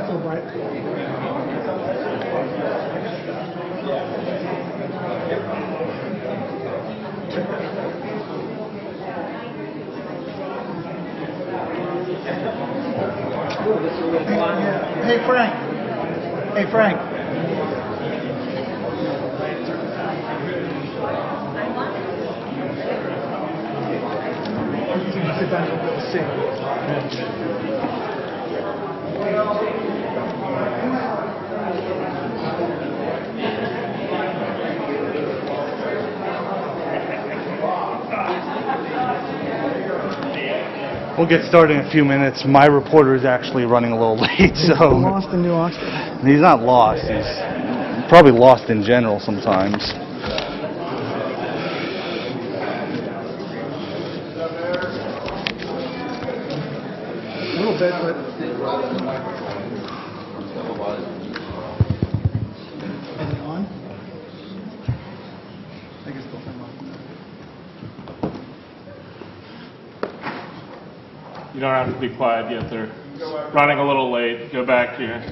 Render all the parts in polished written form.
So bright. Hey Frank. Hey Frank. Sit down and we'll sing. We'll get started in a few minutes. My reporter is actually running a little late, so Lost in New Oxford. he's not lost. He's probably lost in general sometimes. A little bit, but. Is it on? I guess both are on. You don't have to be quiet yet. They're running a little late. Go back here.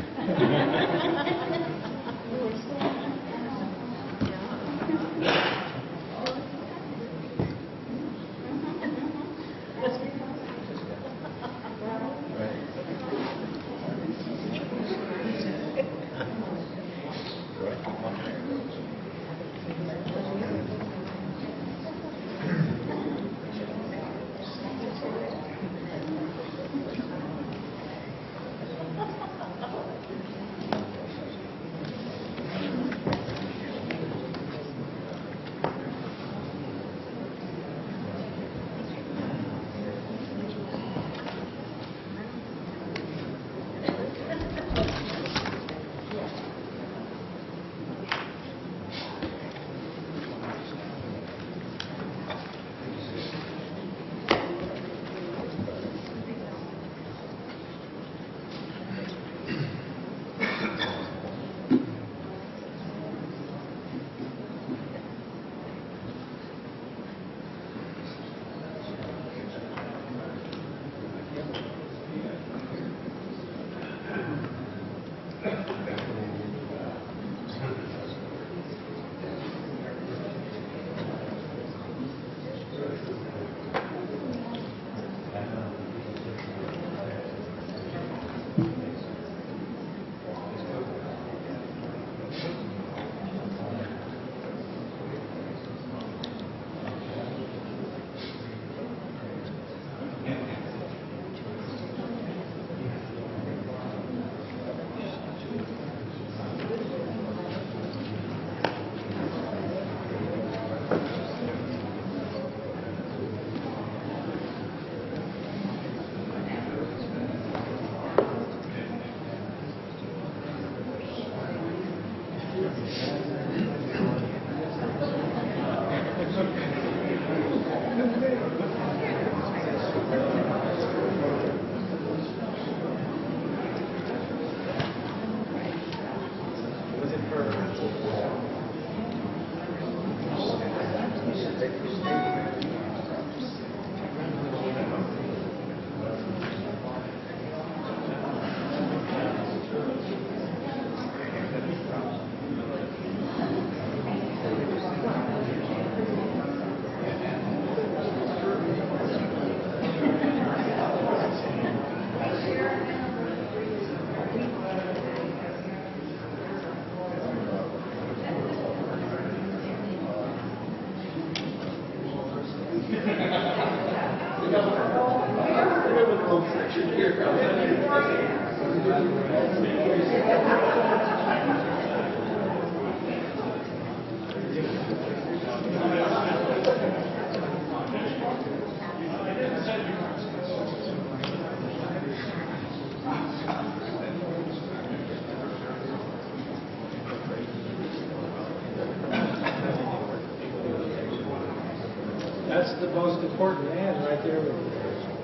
That's the most important man right there with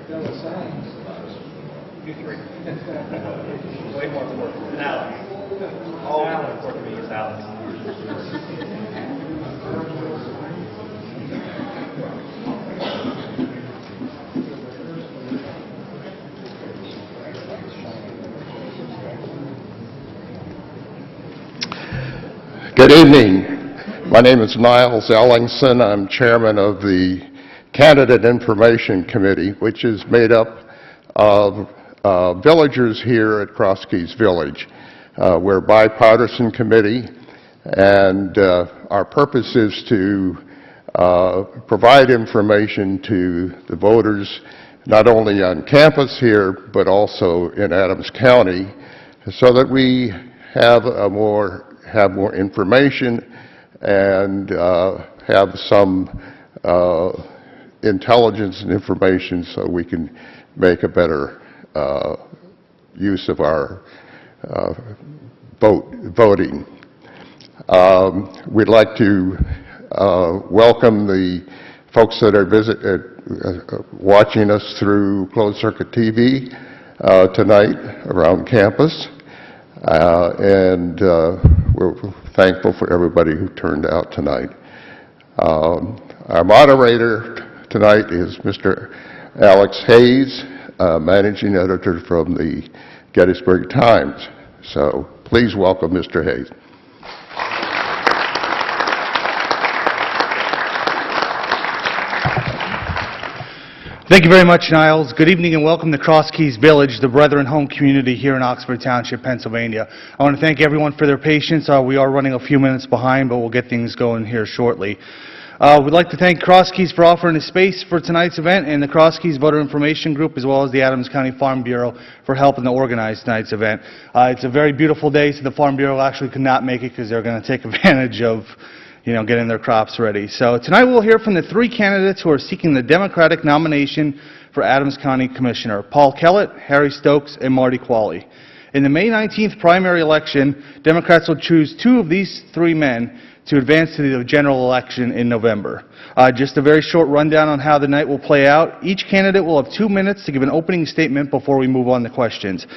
Bella Signs. You three. Way more important than Alex. All more important to me is Alex. Good evening. My name is Niles Ellingson. I'm chairman of the Candidate Information Committee, which is made up of villagers here at Cross Keys Village. We're a bipartisan committee, and our purpose is to provide information to the voters not only on campus here, but also in Adams County, so that we have more information and have some intelligence and information so we can make a better use of our voting. We'd like to welcome the folks that are watching us through closed-circuit TV tonight around campus, and we're thankful for everybody who turned out tonight. Our moderator tonight is Mr. Alex Hayes, managing editor from the Gettysburg Times. So please welcome Mr. Hayes. Thank you very much, Niles. Good evening and welcome to Cross Keys Village, the Brethren Home community here in Oxford Township, Pennsylvania. I want to thank everyone for their patience. We are running a few minutes behind, but we'll get things going here shortly. We'd like to thank Cross Keys for offering a space for tonight's event, and the Cross Keys Voter Information Group, as well as the Adams County Farm Bureau, for helping to organize tonight's event. It's a very beautiful day, so the Farm Bureau actually could not make it because they're going to take advantage of getting their crops ready. So tonight we'll hear from the three candidates who are seeking the Democratic nomination for Adams County Commissioner: Paul Kellett, Harry Stokes, and Marty Qualley. In the May 19th primary election, Democrats will choose two of these three men to advance to the general election in November. Just a very short rundown on how the night will play out. Each candidate will have 2 minutes to give an opening statement before we move on to questions.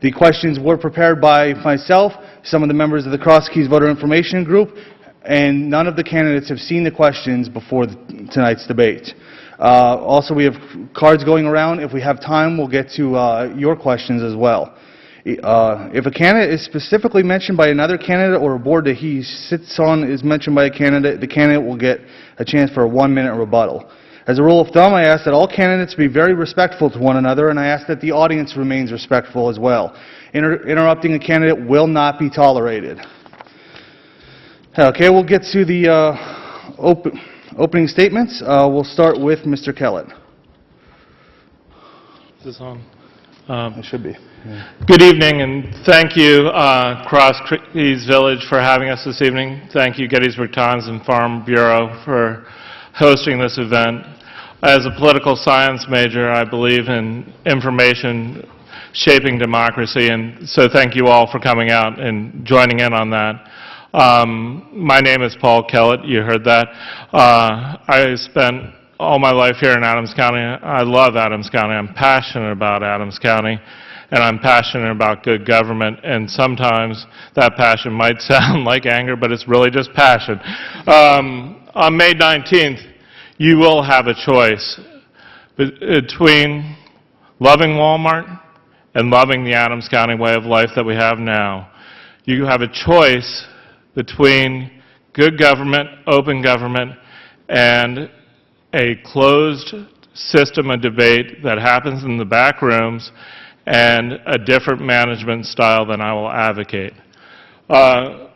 The questions were prepared by myself, some of the members of the Cross Keys Voter Information Group, and none of the candidates have seen the questions before tonight's debate. Also, we have cards going around. If we have time, we'll get to your questions as well. If a candidate is specifically mentioned by another candidate, or a board that he sits on is mentioned by a candidate, the candidate will get a chance for a 1-minute rebuttal. As a rule of thumb, I ask that all candidates be very respectful to one another, and I ask that the audience remains respectful as well. Interrupting a candidate will not be tolerated. Okay, we'll get to the opening statements. We'll start with Mr. Kellett. Is this on? It should be. Yeah. Good evening, and thank you, Cross Keys Village, for having us this evening. Thank you, Gettysburg Times and Farm Bureau, for hosting this event. As a political science major, I believe in information shaping democracy, and so thank you all for coming out and joining in on that. My name is Paul Kellett. You heard that. I spent all my life here in Adams County. I love Adams County. I'm passionate about Adams County, and I'm passionate about good government, and sometimes that passion might sound like anger, but it's really just passion. On May 19th, you will have a choice between loving Walmart and loving the Adams County way of life that we have now. You have a choice between good government, open government, and a closed system of debate that happens in the back rooms and a different management style than I will advocate. I'll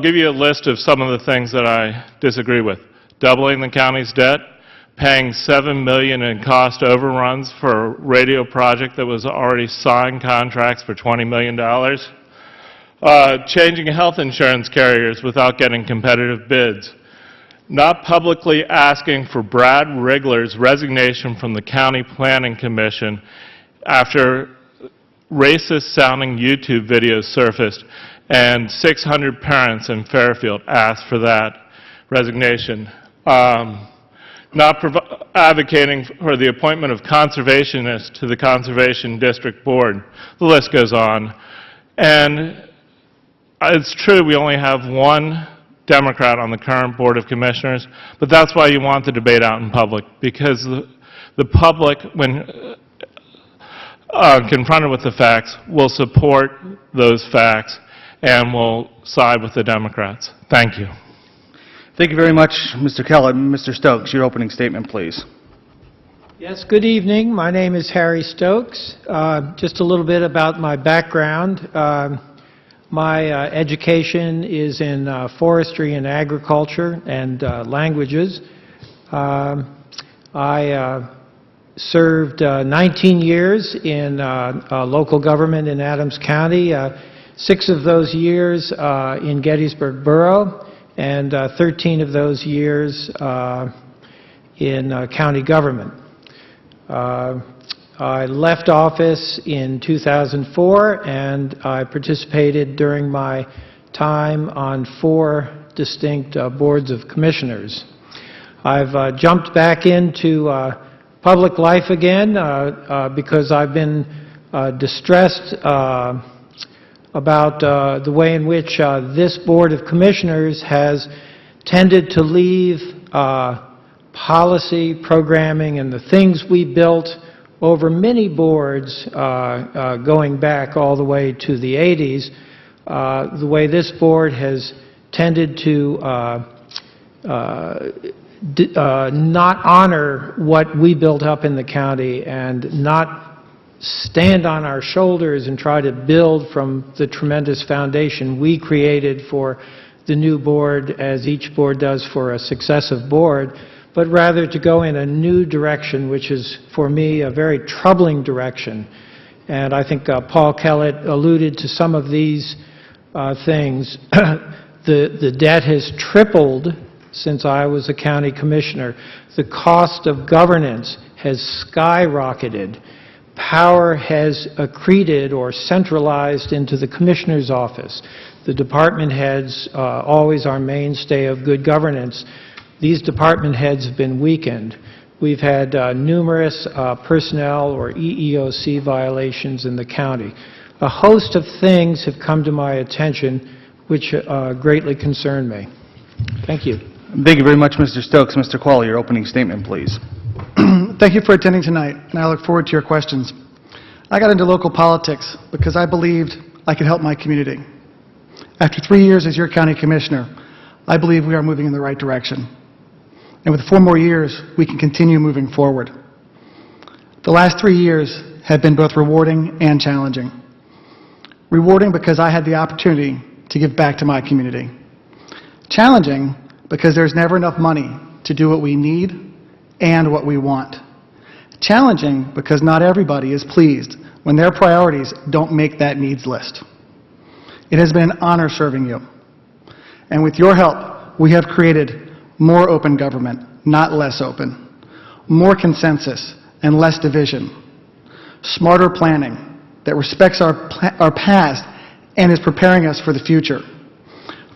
give you a list of some of the things that I disagree with. Doubling the county's debt, paying $7 million in cost overruns for a radio project that was already signed contracts for $20 million, changing health insurance carriers without getting competitive bids, not publicly asking for Brad Rigler's resignation from the County Planning Commission after racist-sounding YouTube videos surfaced, and 600 parents in Fairfield asked for that resignation. Not advocating for the appointment of conservationists to the Conservation District Board. The list goes on. And it's true we only have one Democrat on the current Board of Commissioners, but that's why you want the debate out in public, because the public, when confronted with the facts, will support those facts and will side with the Democrats. Thank you. Thank you very much, Mr. Kellett. Mr. Stokes, your opening statement, please. Yes, good evening. My name is Harry Stokes. Just a little bit about my background. My education is in forestry and agriculture and languages. I served 19 years in local government in Adams County, 6 of those years in Gettysburg Borough, and 13 of those years in county government. I left office in 2004, and I participated during my time on 4 distinct boards of commissioners. I've jumped back into public life again because I've been distressed about the way in which this Board of Commissioners has tended to leave policy, programming, and the things we built over many boards going back all the way to the 80s, the way this board has tended to not honor what we built up in the county and not stand on our shoulders and try to build from the tremendous foundation we created for the new board, as each board does for a successive board, but rather to go in a new direction, which is, for me, a very troubling direction. And I think Paul Kellett alluded to some of these things. The debt has tripled since I was a county commissioner. The cost of governance has skyrocketed. Power has accreted or centralized into the commissioner's office. The department heads, always our mainstay of good governance, these department heads have been weakened. We've had numerous personnel or EEOC violations in the county. A host of things have come to my attention which greatly concern me. Thank you. Thank you very much, Mr. Stokes. Mr. Qualley, your opening statement, please. Thank you for attending tonight, and I look forward to your questions. I got into local politics because I believed I could help my community. After 3 years as your county commissioner, I believe we are moving in the right direction. And with 4 more years, we can continue moving forward. The last 3 years have been both rewarding and challenging. Rewarding because I had the opportunity to give back to my community. Challenging because there's never enough money to do what we need and what we want. Challenging because not everybody is pleased when their priorities don't make that needs list. It has been an honor serving you. And with your help, we have created more open government, not less open, more consensus and less division, smarter planning that respects our past and is preparing us for the future,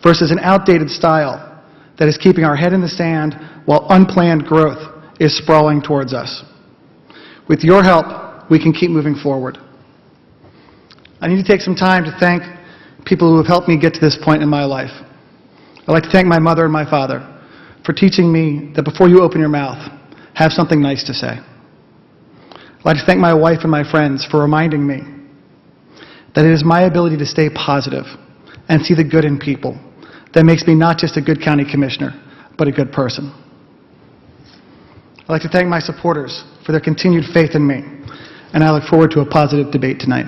versus an outdated style that is keeping our head in the sand while unplanned growth is sprawling towards us. With your help, we can keep moving forward. I need to take some time to thank people who have helped me get to this point in my life. I'd like to thank my mother and my father for teaching me that before you open your mouth, have something nice to say. I'd like to thank my wife and my friends for reminding me that it is my ability to stay positive and see the good in people that makes me not just a good county commissioner, but a good person. I'd like to thank my supporters for their continued faith in me, and I look forward to a positive debate tonight.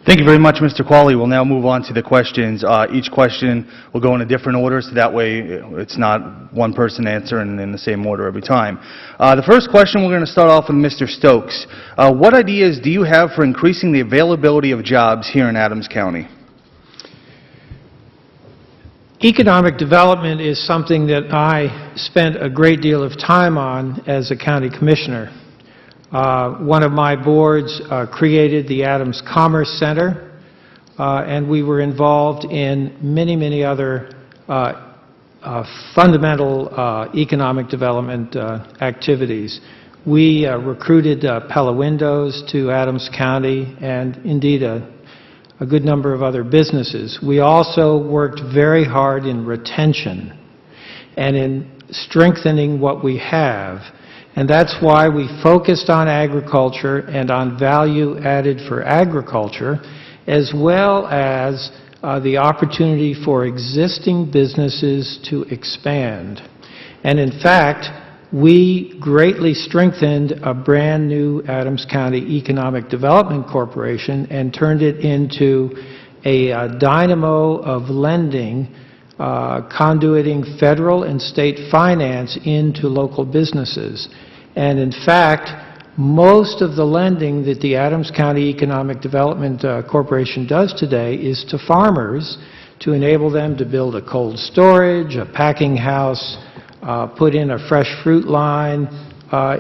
Thank you very much, Mr. Qualley. We'll now move on to the questions. Each question will go in a different order, so that way it's not one person answering in the same order every time. The first question, we're going to start off with Mr. Stokes. What ideas do you have for increasing the availability of jobs here in Adams County? Economic development is something that I spent a great deal of time on as a county commissioner. One of my boards created the Adams Commerce Center, and we were involved in many, many other fundamental economic development activities. We recruited Pella Windows to Adams County, and indeed a good number of other businesses. We also worked very hard in retention and in strengthening what we have. And that's why we focused on agriculture and on value added for agriculture. as well as the opportunity for existing businesses to expand. And in fact, we greatly strengthened a brand-new Adams County Economic Development Corporation and turned it into a dynamo of lending, conduiting federal and state finance into local businesses. And in fact, most of the lending that the Adams County Economic Development Corporation does today is to farmers to enable them to build a cold storage, a packing house, put in a fresh fruit line,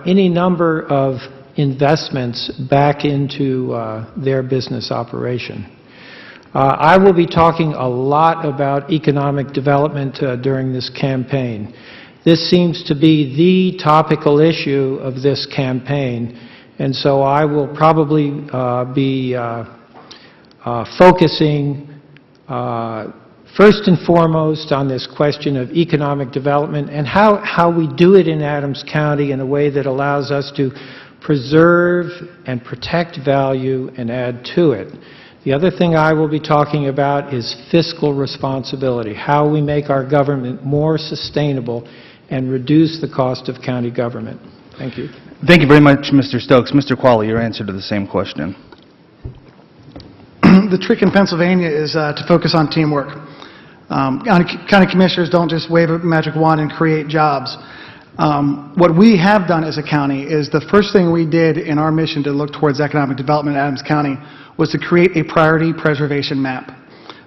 any number of investments back into their business operation. I will be talking a lot about economic development during this campaign. This seems to be the topical issue of this campaign, and so I will probably be focusing first and foremost on this question of economic development and how we do it in Adams County in a way that allows us to preserve and protect value and add to it. The other thing I will be talking about is fiscal responsibility, how we make our government more sustainable and reduce the cost of county government. Thank you. Thank you very much, Mr. Stokes. Mr. Qualley, your answer to the same question. The trick in Pennsylvania is to focus on teamwork. County commissioners don't just wave a magic wand and create jobs. What we have done as a county is the first thing we did in our mission to look towards economic development in Adams County was to create a priority preservation map.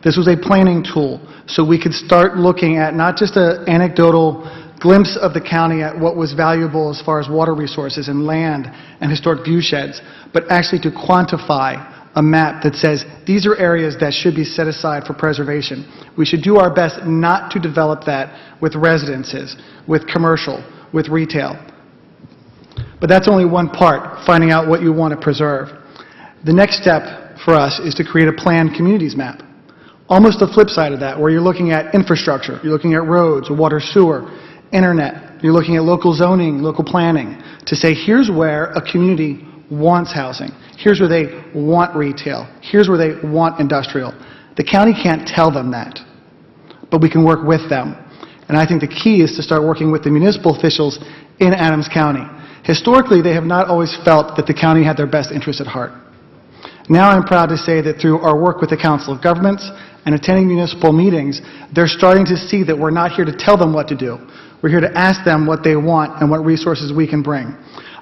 This was a planning tool so we could start looking at not just an anecdotal glimpse of the county at what was valuable as far as water resources and land and historic view sheds, but actually to quantify a map that says these are areas that should be set aside for preservation. We should do our best not to develop that with residences, with commercial, with retail. But that's only one part, finding out what you want to preserve. The next step for us is to create a planned communities map. Almost the flip side of that, where you're looking at infrastructure, you're looking at roads, water, sewer, internet, you're looking at local zoning, local planning, to say here's where a community wants housing, here's where they want retail, here's where they want industrial. The county can't tell them that, but we can work with them. And I think the key is to start working with the municipal officials in Adams County. Historically, they have not always felt that the county had their best interests at heart. Now I'm proud to say that through our work with the Council of Governments and attending municipal meetings, they're starting to see that we're not here to tell them what to do. We're here to ask them what they want and what resources we can bring.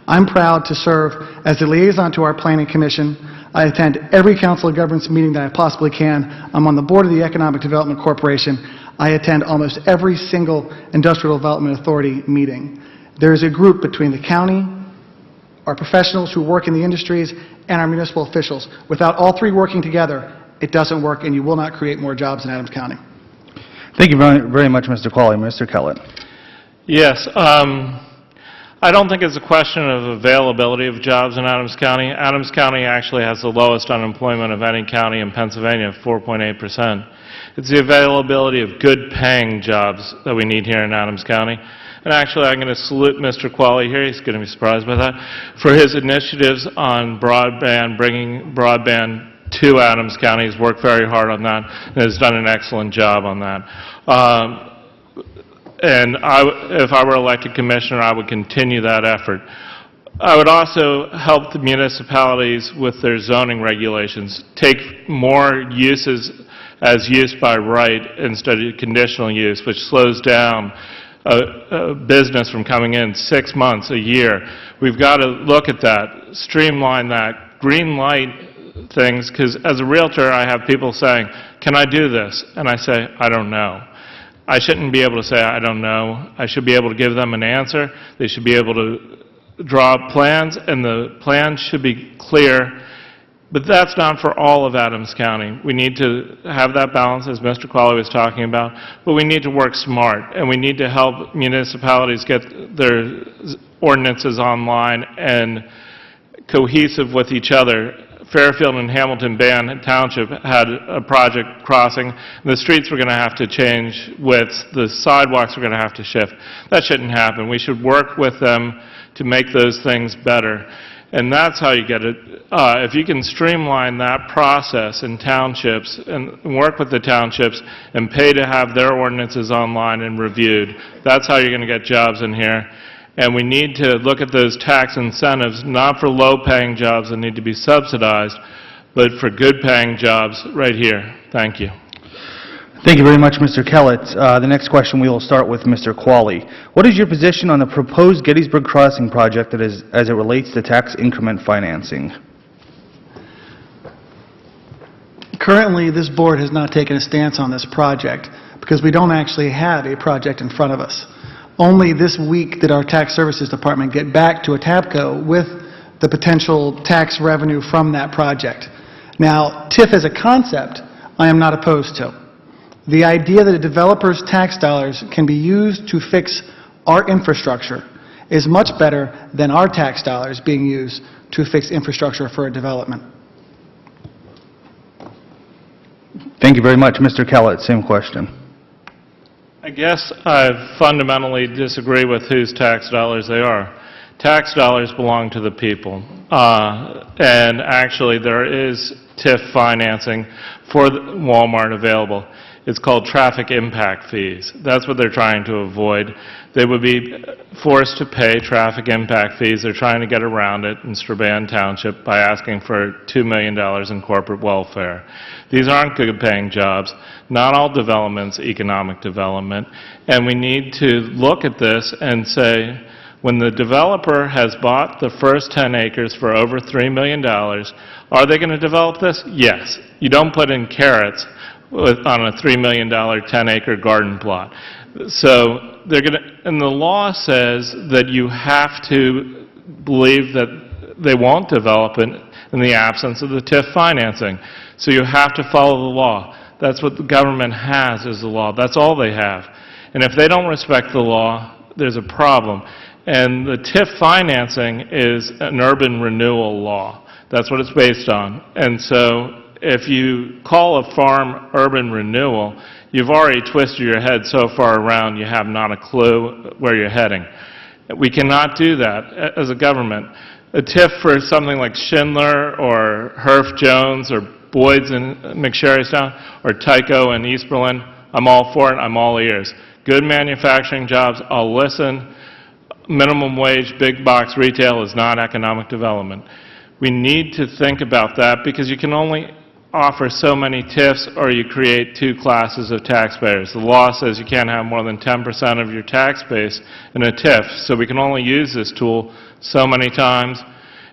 I'm proud to serve as the liaison to our Planning Commission. I attend every Council of Governments meeting that I possibly can. I'm on the board of the Economic Development Corporation. I attend almost every single Industrial Development Authority meeting. There is a group between the county, our professionals who work in the industries, and our municipal officials. Without all three working together, it doesn't work, and you will not create more jobs in Adams County. Thank you very much, Mr. Qualley. Mr. Kellett. Yes. I don't think it's a question of availability of jobs in Adams County. Adams County actually has the lowest unemployment of any county in Pennsylvania, 4.8%. It's the availability of good-paying jobs that we need here in Adams County. And actually, I'm going to salute Mr. Qualley here, he's going to be surprised by that, for his initiatives on broadband, bringing broadband to Adams County. He's worked very hard on that and has done an excellent job on that. And if I were elected commissioner, I would continue that effort. I would also help the municipalities with their zoning regulations, take more uses as use by right instead of conditional use, which slows down a business from coming in 6 months, a year. We've got to look at that, streamline that, green light things, because as a realtor, I have people saying, can I do this? And I say, I don't know. I shouldn't be able to say, I don't know. I should be able to give them an answer. They should be able to draw plans, and the plans should be clear. But that's not for all of Adams County. We need to have that balance, as Mr. Qualley was talking about, but we need to work smart, and we need to help municipalities get their ordinances online and cohesive with each other. Fairfield and Hamilton Band Township had a project crossing. The streets were going to have to change widths. The sidewalks were going to have to shift. That shouldn't happen. We should work with them to make those things better. And that's how you get it. If you can streamline that process in townships and work with the townships and pay to have their ordinances online and reviewed, that's how you're going to get jobs in here. And we need to look at those tax incentives, not for low-paying jobs that need to be subsidized, but for good-paying jobs right here. Thank you. Thank you very much, Mr. Kellett. The next question, we will start with Mr. Qualley. What is your position on the proposed Gettysburg Crossing project as it relates to tax increment financing? Currently, this board has not taken a stance on this project because we don't actually have a project in front of us. Only this week did our Tax Services Department get back to ATAPCO with the potential tax revenue from that project. Now, TIF as a concept, I am not opposed to. The idea that a developer's tax dollars can be used to fix our infrastructure is much better than our tax dollars being used to fix infrastructure for a development. Thank you very much. Mr. Kellett, same question. I guess I fundamentally disagree with whose tax dollars they are. Tax dollars belong to the people. And actually, there is TIF financing for Walmart available. It's called traffic impact fees. That's what they're trying to avoid. They would be forced to pay traffic impact fees. They're trying to get around it in Strabane Township by asking for $2 million in corporate welfare. These aren't good-paying jobs. Not all development's economic development. And we need to look at this and say, when the developer has bought the first 10 acres for over $3 million, are they going to develop this? Yes. You don't put in carrots on a $3 million 10-acre garden plot. So they're going to, and the law says that you have to believe that they won't develop it in the absence of the TIF financing. So you have to follow the law. That's what the government has, is the law. That's all they have. And if they don't respect the law, there's a problem. And the TIF financing is an urban renewal law. That's what it's based on. And so if you call a farm urban renewal, you've already twisted your head so far around you have not a clue where you're heading. We cannot do that as a government. A TIF for something like Schindler or Herff Jones or Boyd's in McSherrystown or Tyco in East Berlin, I'm all for it, I'm all ears. Good manufacturing jobs, I'll listen. Minimum wage, big box retail is not economic development. We need to think about that because you can only offer so many TIFs or you create two classes of taxpayers. The law says you can't have more than 10% of your tax base in a TIF, so we can only use this tool so many times,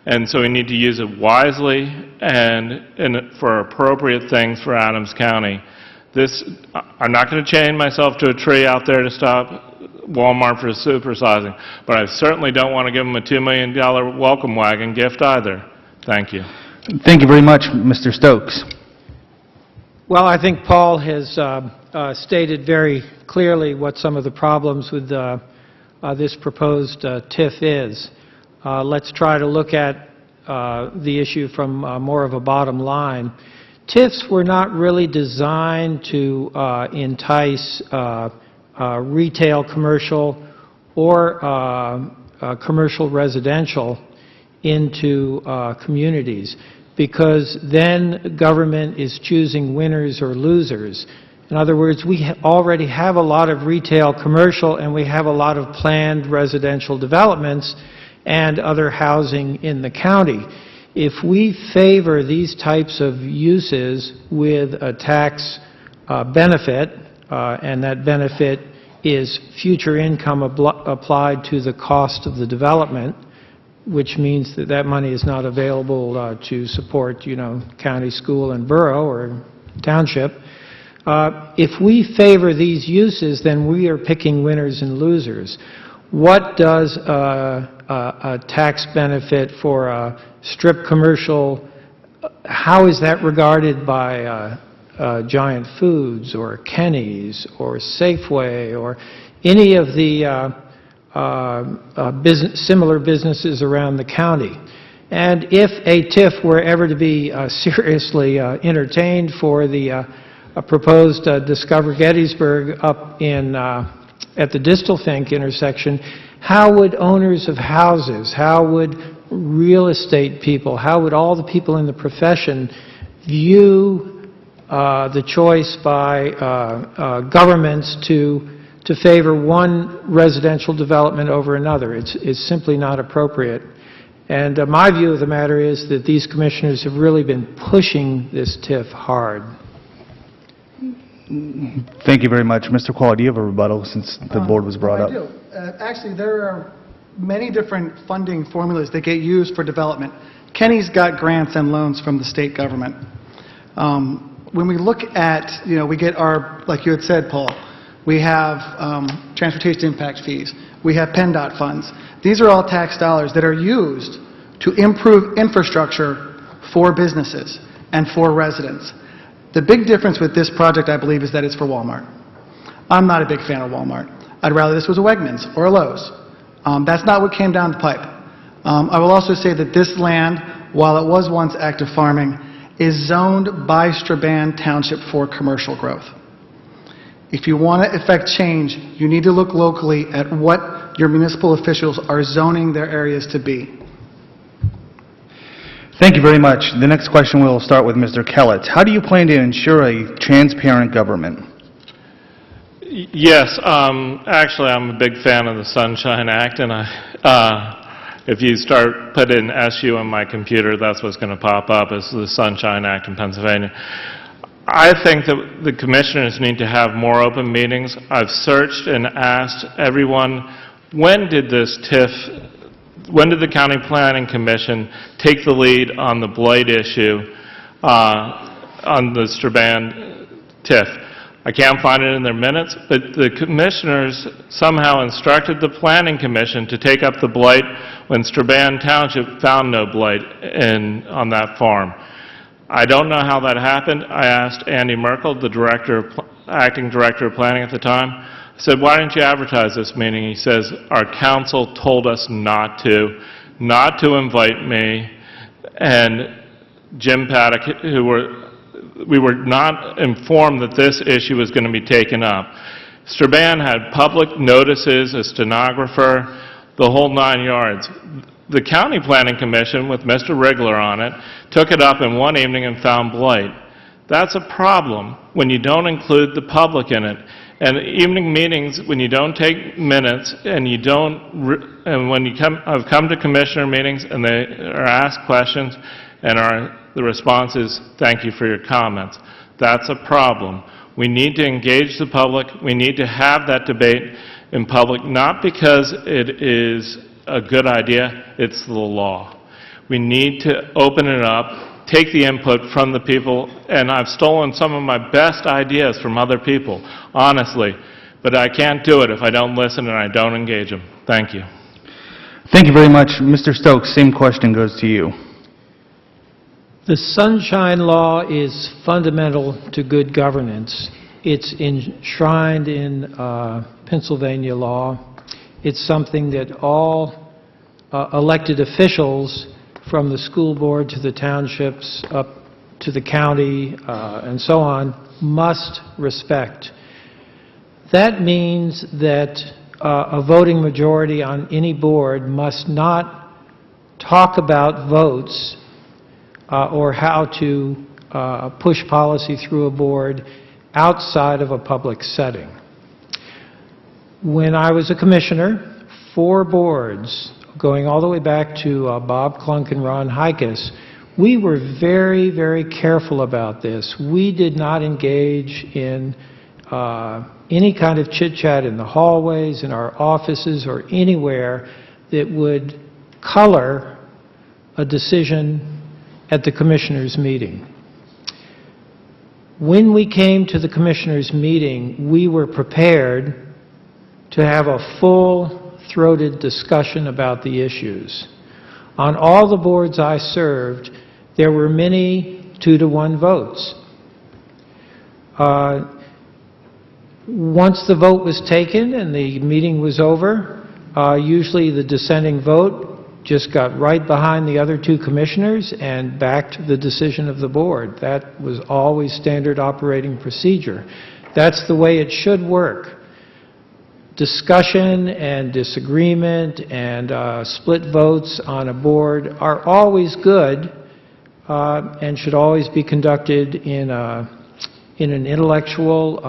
and so we need to use it wisely and for appropriate things for Adams County. I'm not going to chain myself to a tree out there to stop Walmart for supersizing, but I certainly don't want to give them a $2 million welcome wagon gift either. Thank you. Thank you very much, Mr. Stokes. Well, I think Paul has stated very clearly what some of the problems with this proposed TIF is. Let's try to look at the issue from more of a bottom line. TIFs were not really designed to entice retail commercial or commercial residential into communities, because then government is choosing winners or losers. In other words, we already have a lot of retail commercial and we have a lot of planned residential developments and other housing in the county. If we favor these types of uses with a tax benefit, and that benefit is future income applied to the cost of the development, which means that that money is not available to support, county, school, and borough or township. If we favor these uses, then we are picking winners and losers. What does a tax benefit for a strip commercial, how is that regarded by Giant Foods or Kenny's or Safeway or any of the similar businesses around the county? And if a TIF were ever to be seriously entertained for the proposed Discover Gettysburg up in at the Distelfink intersection, how would owners of houses, how would real estate people, how would all the people in the profession view the choice by governments to favor one residential development over another? It's simply not appropriate. And my view of the matter is that these commissioners have really been pushing this TIF hard. Thank you very much. Mr. Qual, do you have a rebuttal since the board was brought up? I do. Actually, there are many different funding formulas that get used for development. Kenny's got grants and loans from the state government. When we look at, we get our, like you had said, Paul, we have transportation impact fees, we have PennDOT funds. These are all tax dollars that are used to improve infrastructure for businesses and for residents. The big difference with this project, I believe, is that it's for Walmart. I'm not a big fan of Walmart. I'd rather this was a Wegmans or a Lowe's. That's not what came down the pipe. I will also say that this land, while it was once active farming, is zoned by Strabane Township for commercial growth. If you want to effect change, you need to look locally at what your municipal officials are zoning their areas to be. Thank you very much. The next question will start with Mr. Kellett. How do you plan to ensure a transparent government? Yes, actually I'm a big fan of the Sunshine Act, and if you start putting SU on my computer, that's what's going to pop up, is the Sunshine Act in Pennsylvania. I think that the commissioners need to have more open meetings. I've searched and asked everyone, when did the County Planning Commission take the lead on the blight issue on the Strabane TIF? I can't find it in their minutes, but the commissioners somehow instructed the Planning Commission to take up the blight when Strabane Township found no blight on that farm. I don't know how that happened. I asked Andy Merkel, the acting director of planning at the time. I said, why didn't you advertise this meeting? He says, our council told us not to invite me and Jim Paddock, we were not informed that this issue was going to be taken up. Strabane had public notices, a stenographer, the whole 9 yards. The County Planning Commission, with Mr. Rigler on it, took it up in one evening and found blight. That's a problem when you don't include the public in it. And evening meetings, when you don't take minutes and you don't, and when you I've come to commissioner meetings and they are asked questions and the response is, thank you for your comments. That's a problem. We need to engage the public. We need to have that debate in public, not because it is a good idea, it's the law. We need to open it up, take the input from the people, and I've stolen some of my best ideas from other people, honestly, but I can't do it if I don't listen and I don't engage them. Thank you. Thank you very much. Mr. Stokes, same question goes to you. The Sunshine Law is fundamental to good governance. It's enshrined in Pennsylvania law. It's something that all elected officials, from the school board to the townships up to the county and so on, must respect. That means that a voting majority on any board must not talk about votes or how to push policy through a board outside of a public setting. When I was a commissioner, 4 boards, going all the way back to Bob Klunk and Ron Hikas, we were very, very careful about this. We did not engage in any kind of chit-chat in the hallways, in our offices, or anywhere that would color a decision at the commissioners' meeting. When we came to the commissioners' meeting, we were prepared to have a full-throated discussion about the issues. On all the boards I served, there were many 2-to-1 votes. Once the vote was taken and the meeting was over, usually the dissenting vote just got right behind the other 2 commissioners and backed the decision of the board. That was always standard operating procedure. That's the way it should work. discussion and disagreement and split votes on a board are always good and should always be conducted in an intellectual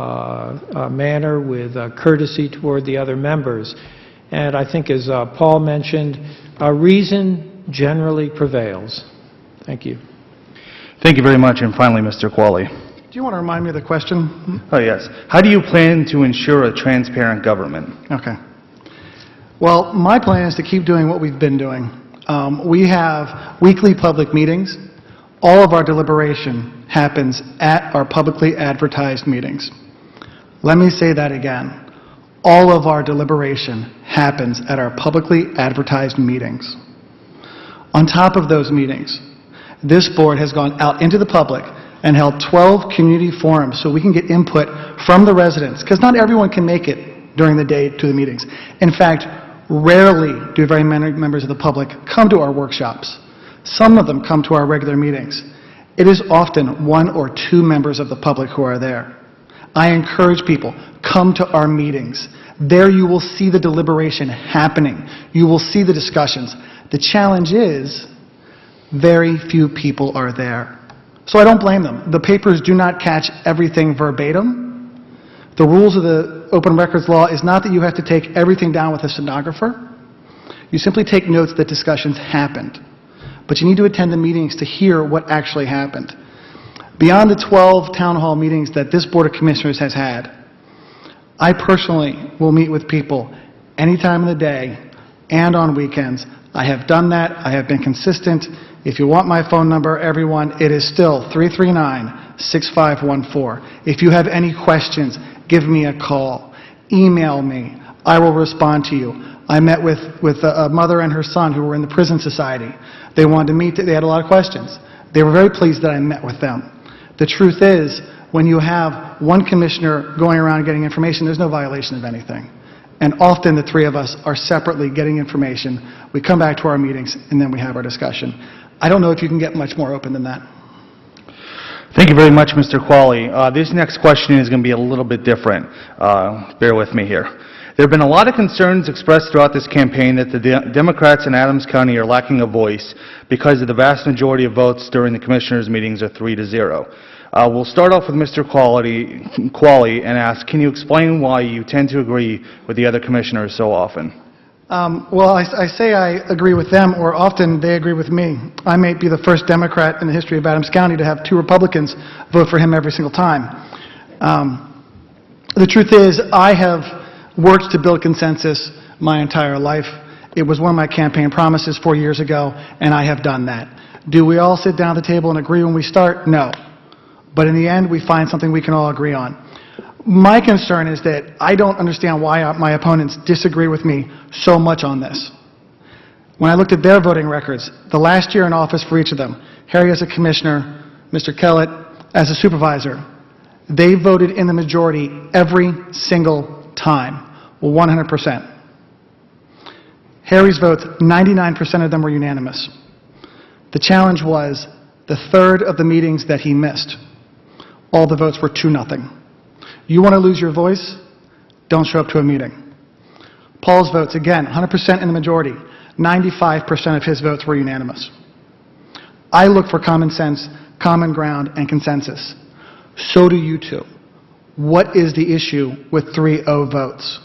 manner with courtesy toward the other members. And I think, as Paul mentioned, reason generally prevails. Thank you. Thank you very much. And finally, Mr. Qualley. Do you want to remind me of the question? Oh, yes. How do you plan to ensure a transparent government? Okay. Well, my plan is to keep doing what we've been doing. We have weekly public meetings. All of our deliberation happens at our publicly advertised meetings. Let me say that again. All of our deliberation happens at our publicly advertised meetings. On top of those meetings, this board has gone out into the public and held 12 community forums so we can get input from the residents, because not everyone can make it during the day to the meetings. In fact, rarely do very many members of the public come to our workshops. Some of them come to our regular meetings. It is often 1 or 2 members of the public who are there. I encourage people, come to our meetings. There you will see the deliberation happening. You will see the discussions. The challenge is very few people are there. So I don't blame them. The papers do not catch everything verbatim. The rules of the open records law is not that you have to take everything down with a stenographer. You simply take notes that discussions happened. But you need to attend the meetings to hear what actually happened. Beyond the 12 town hall meetings that this Board of Commissioners has had, I personally will meet with people any time of the day and on weekends. I have done that. I have been consistent. If you want my phone number, everyone, it is still 339-6514. If you have any questions, give me a call. Email me. I will respond to you. I met with a mother and her son who were in the prison society. They wanted to meet. They had a lot of questions. They were very pleased that I met with them. The truth is, when you have one commissioner going around getting information, there's no violation of anything. And often the three of us are separately getting information. We come back to our meetings, and then we have our discussion. I don't know if you can get much more open than that. Thank you very much, Mr. Qualley. This next question is going to be a little bit different. Bear with me here. There have been a lot of concerns expressed throughout this campaign that the Democrats in Adams County are lacking a voice because of the vast majority of votes during the commissioners' meetings are 3-0. We'll start off with Mr. Qualley and ask, can you explain why you tend to agree with the other commissioners so often? Well, I say I agree with them, or often they agree with me. I may be the first Democrat in the history of Adams County to have 2 Republicans vote for him every single time. The truth is, I have worked to build consensus my entire life. It was one of my campaign promises 4 years ago, and I have done that. Do we all sit down at the table and agree when we start? No. But in the end, we find something we can all agree on. My concern is that I don't understand why my opponents disagree with me so much on this. When I looked at their voting records, the last year in office for each of them, Harry as a commissioner, Mr. Kellett as a supervisor, they voted in the majority every single time, 100%. Harry's votes, 99% of them were unanimous. The challenge was the third of the meetings that he missed. All the votes were 2-0. You want to lose your voice? Don't show up to a meeting. Paul's votes, again, 100% in the majority. 95% of his votes were unanimous. I look for common sense, common ground, and consensus. So do you two. What is the issue with 3-0 votes?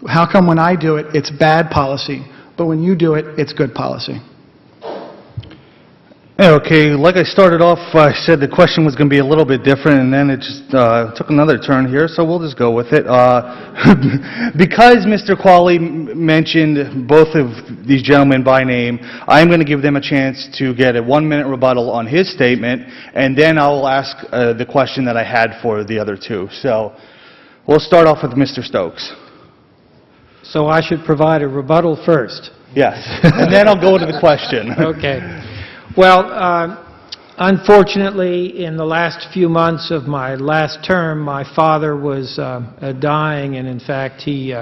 How come when I do it, it's bad policy, but when you do it, it's good policy? Okay, like I started off, I said the question was going to be a little bit different, and then it just took another turn here, so we'll just go with it. Because Mr. Qualley mentioned both of these gentlemen by name, I'm going to give them a chance to get a 1-minute rebuttal on his statement, and then I will ask the question that I had for the other two. So we'll start off with Mr. Stokes. So I should provide a rebuttal first. Yes, and then I'll go to the question. Okay. Well, unfortunately, in the last few months of my last term, my father was dying, and in fact, he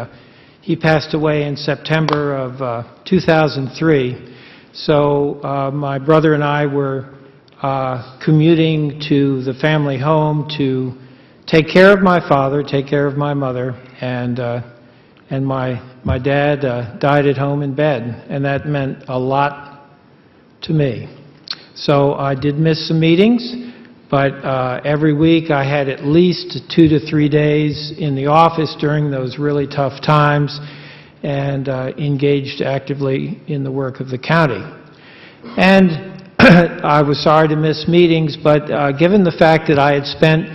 passed away in September of 2003. So my brother and I were commuting to the family home to take care of my father, take care of my mother, and my dad died at home in bed, and that meant a lot to me. So I did miss some meetings, but every week I had at least 2 to 3 days in the office during those really tough times and engaged actively in the work of the county. And I was sorry to miss meetings, but given the fact that I had spent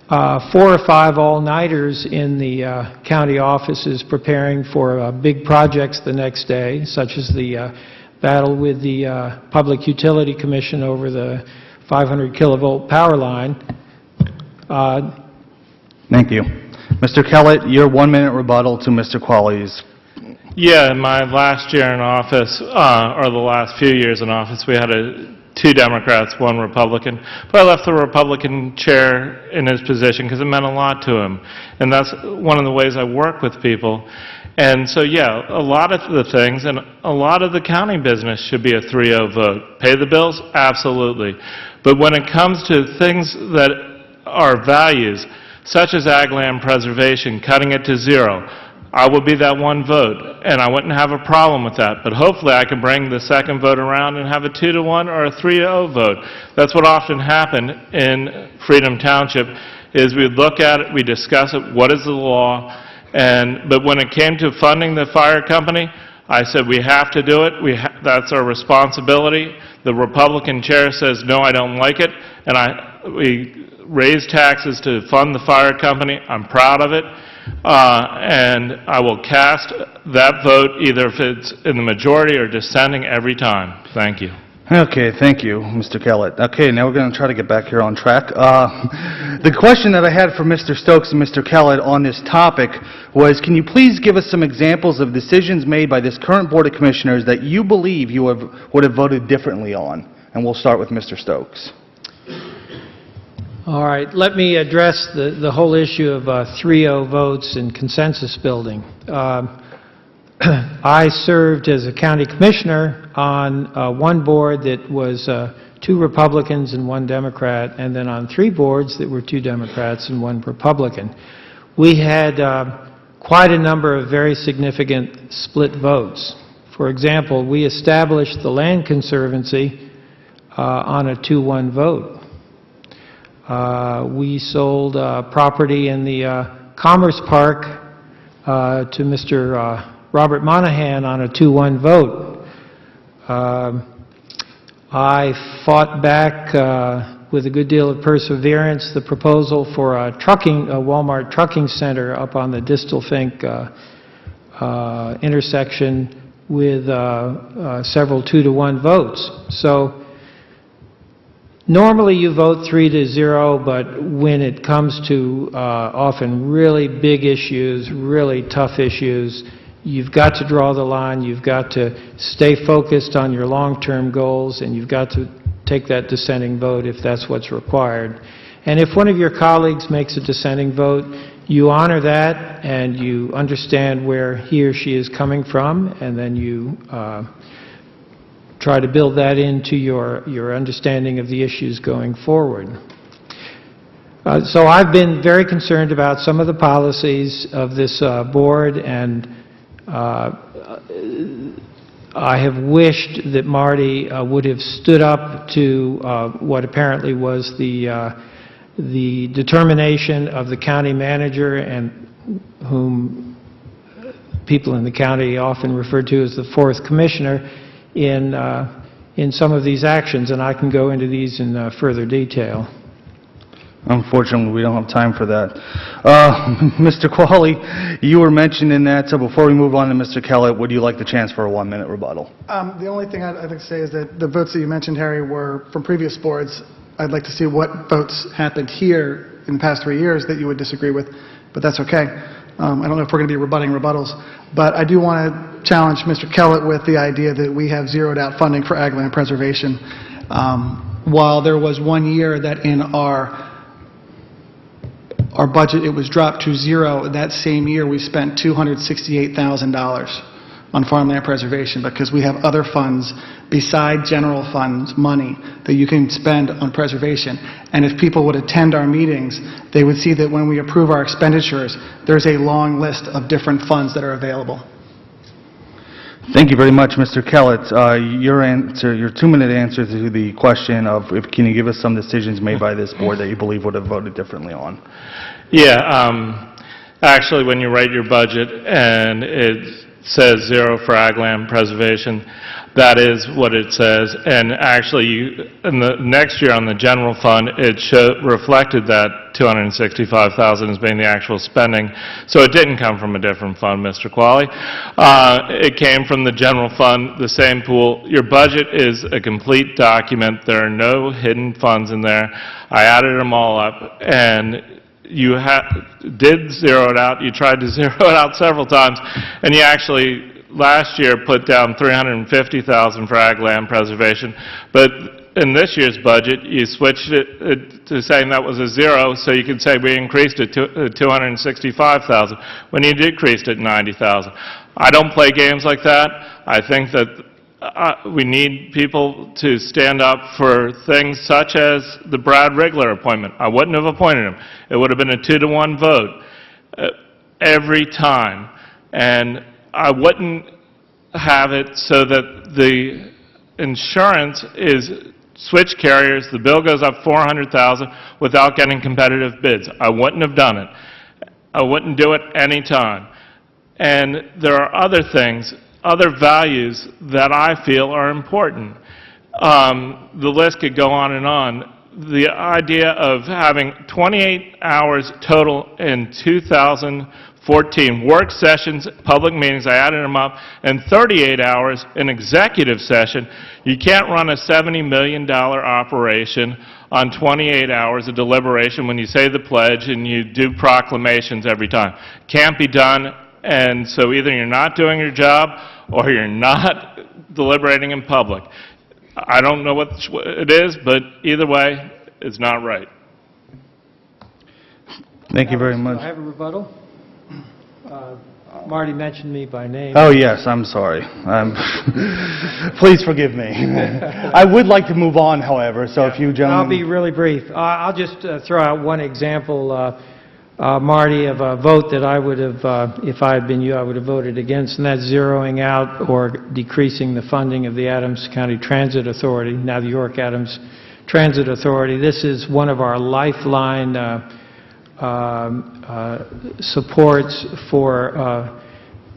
4 or 5 all-nighters in the county offices preparing for big projects the next day, such as the battle with the Public Utility Commission over the 500 kilovolt power line. Thank you. Mr. Kellett, your 1-minute rebuttal to Mr. Qualley's. Yeah, in my last year in office, or the last few years in office, we had 2 Democrats, 1 Republican. But I left the Republican chair in his position because it meant a lot to him. And that's one of the ways I work with people. And so, yeah, a lot of the things, and a lot of the county business should be a 3-0 vote. Pay the bills? Absolutely. But when it comes to things that are values, such as ag land preservation, cutting it to 0, I would be that 1 vote, and I wouldn't have a problem with that. But hopefully I can bring the second vote around and have a 2-1 or a 3-0 vote. That's what often happened in Freedom Township, is we look at it, we discuss it, what is the law, but when it came to funding the fire company, I said we have to do it, that's our responsibility. The Republican chair says, no, I don't like it, and we raised taxes to fund the fire company. I'm proud of it. And I will cast that vote either if it's in the majority or dissenting every time. Thank you. Okay, thank you, Mr. Kellett. Okay, now we're going to try to get back here on track. The question that I had for Mr. Stokes and Mr. Kellett on this topic was, can you please give us some examples of decisions made by this current Board of Commissioners that you believe you would have voted differently on? And we'll start with Mr. Stokes. All right, let me address the whole issue of 3-0 votes and consensus building. I served as a county commissioner on 1 board that was 2 Republicans and 1 Democrat, and then on 3 boards that were 2 Democrats and 1 Republican. We had quite a number of very significant split votes. For example, we established the Land Conservancy on a 2-1 vote. We sold property in the Commerce Park to Mr. Robert Monahan on a 2-1 vote. I fought back with a good deal of perseverance the proposal for a Walmart trucking center up on the Distelfink intersection with several 2-1 votes. So normally you vote 3-0, but when it comes to often really big issues, really tough issues, you've got to draw the line, you've got to stay focused on your long-term goals, and you've got to take that dissenting vote if that's what's required. And if one of your colleagues makes a dissenting vote, you honor that and you understand where he or she is coming from, and then you try to build that into your understanding of the issues going forward. So I've been very concerned about some of the policies of this board, and I have wished that Marty would have stood up to what apparently was the determination of the county manager, and whom people in the county often refer to as the 4th commissioner, in some of these actions, and I can go into these in further detail. Unfortunately, we don't have time for that. Mr. Qualley, you were mentioned in that, so before we move on to Mr. Kellett, would you like the chance for a 1-minute rebuttal? The only thing I'd like to say is that the votes that you mentioned, Harry, were from previous boards. I'd like to see what votes happened here in the past 3 years that you would disagree with, but that's okay. I don't know if we're going to be rebutting rebuttals, but I do want to challenge Mr. Kellett with the idea that we have zeroed out funding for ag land preservation. While there was 1 year that in our budget it was dropped to 0, that same year we spent $268,000 on farmland preservation because we have other funds beside general funds money that you can spend on preservation. And if people would attend our meetings, they would see that when we approve our expenditures, there's a long list of different funds that are available. Thank you very much, Mr. Kellett. Your answer, your 2-minute answer to the question of can you give us some decisions made by this board that you believe would have voted differently on? Yeah, actually, when you write your budget and it says 0 for ag land preservation, that is what it says. And actually, in the next year on the general fund, it reflected that $265,000 as being the actual spending. So it didn't come from a different fund, Mr. Qualley. It came from the general fund, the same pool. Your budget is a complete document. There are no hidden funds in there. I added them all up, and you did zero it out. You tried to zero it out several times, and you actually last year put down $350,000 for ag land preservation. But in this year's budget, you switched it to saying that was a 0, so you could say we increased it to $265,000 when you decreased it $90,000. I don't play games like that. I think that we need people to stand up for things such as the Brad Rigler appointment. I wouldn't have appointed him. It would have been a 2-to-1 vote every time. And I wouldn't have it so that the insurance is switch carriers, the bill goes up $400,000 without getting competitive bids. I wouldn't have done it. I wouldn't do it any time. And there are other things, other values that I feel are important. The list could go on and on. The idea of having 28 hours total in 2014 work sessions, public meetings, I added them up, and 38 hours in executive session. You can't run a $70 million operation on 28 hours of deliberation when you say the pledge and you do proclamations every time. Can't be done, and so either you're not doing your job or you're not deliberating in public. I don't know what it is, but either way, it's not right. Thank you very much. Do I have a rebuttal? Marty mentioned me by name. Oh, yes, I'm sorry. Please forgive me. I would like to move on, however, so if you gentlemen... I'll be really brief. I'll just throw out one example, Marty, of a vote that I would have, if I had been you, I would have voted against, and that's zeroing out or decreasing the funding of the Adams County Transit Authority, now the York Adams Transit Authority. This is one of our lifeline supports for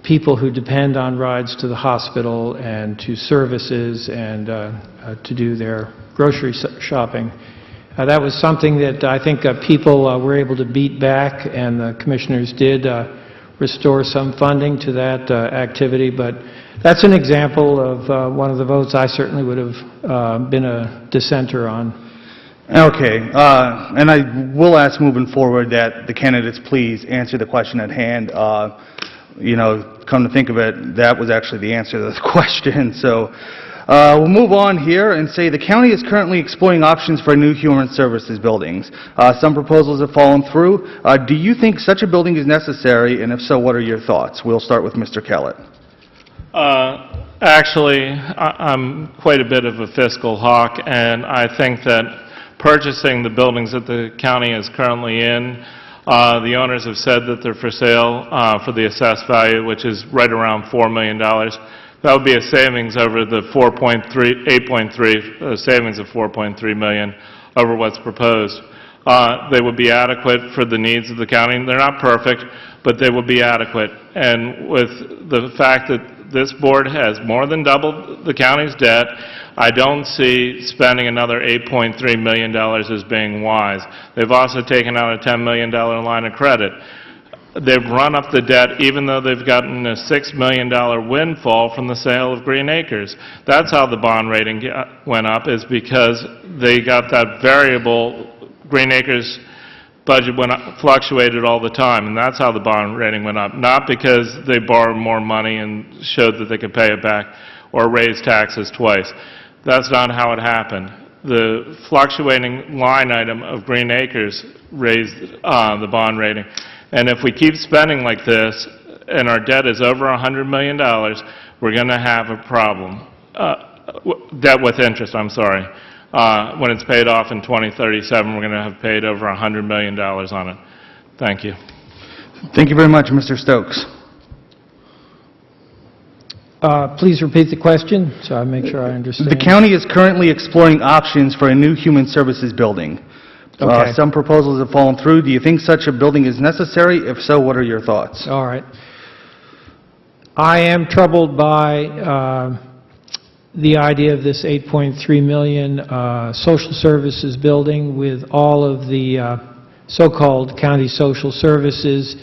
people who depend on rides to the hospital and to services and to do their grocery shopping. That was something that I think people were able to beat back, and the commissioners did restore some funding to that activity. But that's an example of one of the votes I certainly would have been a dissenter on. Okay, and I will ask moving forward that the candidates please answer the question at hand. You know, come to think of it, that was actually the answer to the question. So we'll move on here and say the county is currently exploring options for new human services buildings. Some proposals have fallen through. Do you think such a building is necessary, and if so, what are your thoughts? We'll start with Mr. Kellett. Actually, I'm quite a bit of a fiscal hawk, and I think that purchasing the buildings that the county is currently in, the owners have said that they're for sale for the assessed value, which is right around $4 million. That would be a savings over the 8.3, savings of $4.3 million over what's proposed. They would be adequate for the needs of the county. They're not perfect, but they would be adequate. And with the fact that this board has more than doubled the county's debt, I don't see spending another $8.3 million as being wise. They've also taken out a $10 million line of credit. They've run up the debt even though they've gotten a $6 million windfall from the sale of Green Acres. That's how the bond rating went up, is because they got that variable. Green Acres budget fluctuated all the time, and that's how the bond rating went up, not because they borrowed more money and showed that they could pay it back or raise taxes twice. That's not how it happened. The fluctuating line item of Green Acres raised the bond rating. And if we keep spending like this, and our debt is over $100 million, we're going to have a problem. Debt with interest, I'm sorry. When it's paid off in 2037, we're going to have paid over $100 million on it. Thank you. Thank you very much, Mr. Stokes. Please repeat the question, so I make sure I understand. The county is currently exploring options for a new human services building. Okay. Some proposals have fallen through. Do you think such a building is necessary? If so, what are your thoughts? All right. I am troubled by the idea of this $8.3 million social services building with all of the so-called county social services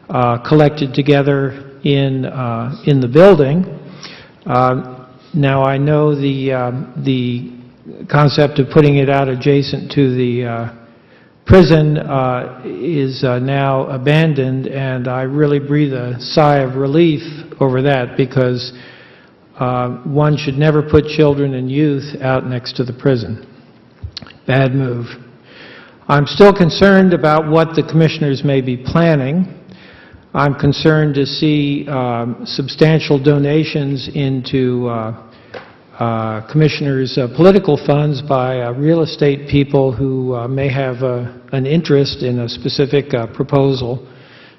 collected together in the building. Now, I know the concept of putting it out adjacent to the prison is now abandoned, and I really breathe a sigh of relief over that, because one should never put children and youth out next to the prison. Bad move. I'm still concerned about what the commissioners may be planning. I'm concerned to see substantial donations into commissioners' political funds by real estate people who may have an interest in a specific proposal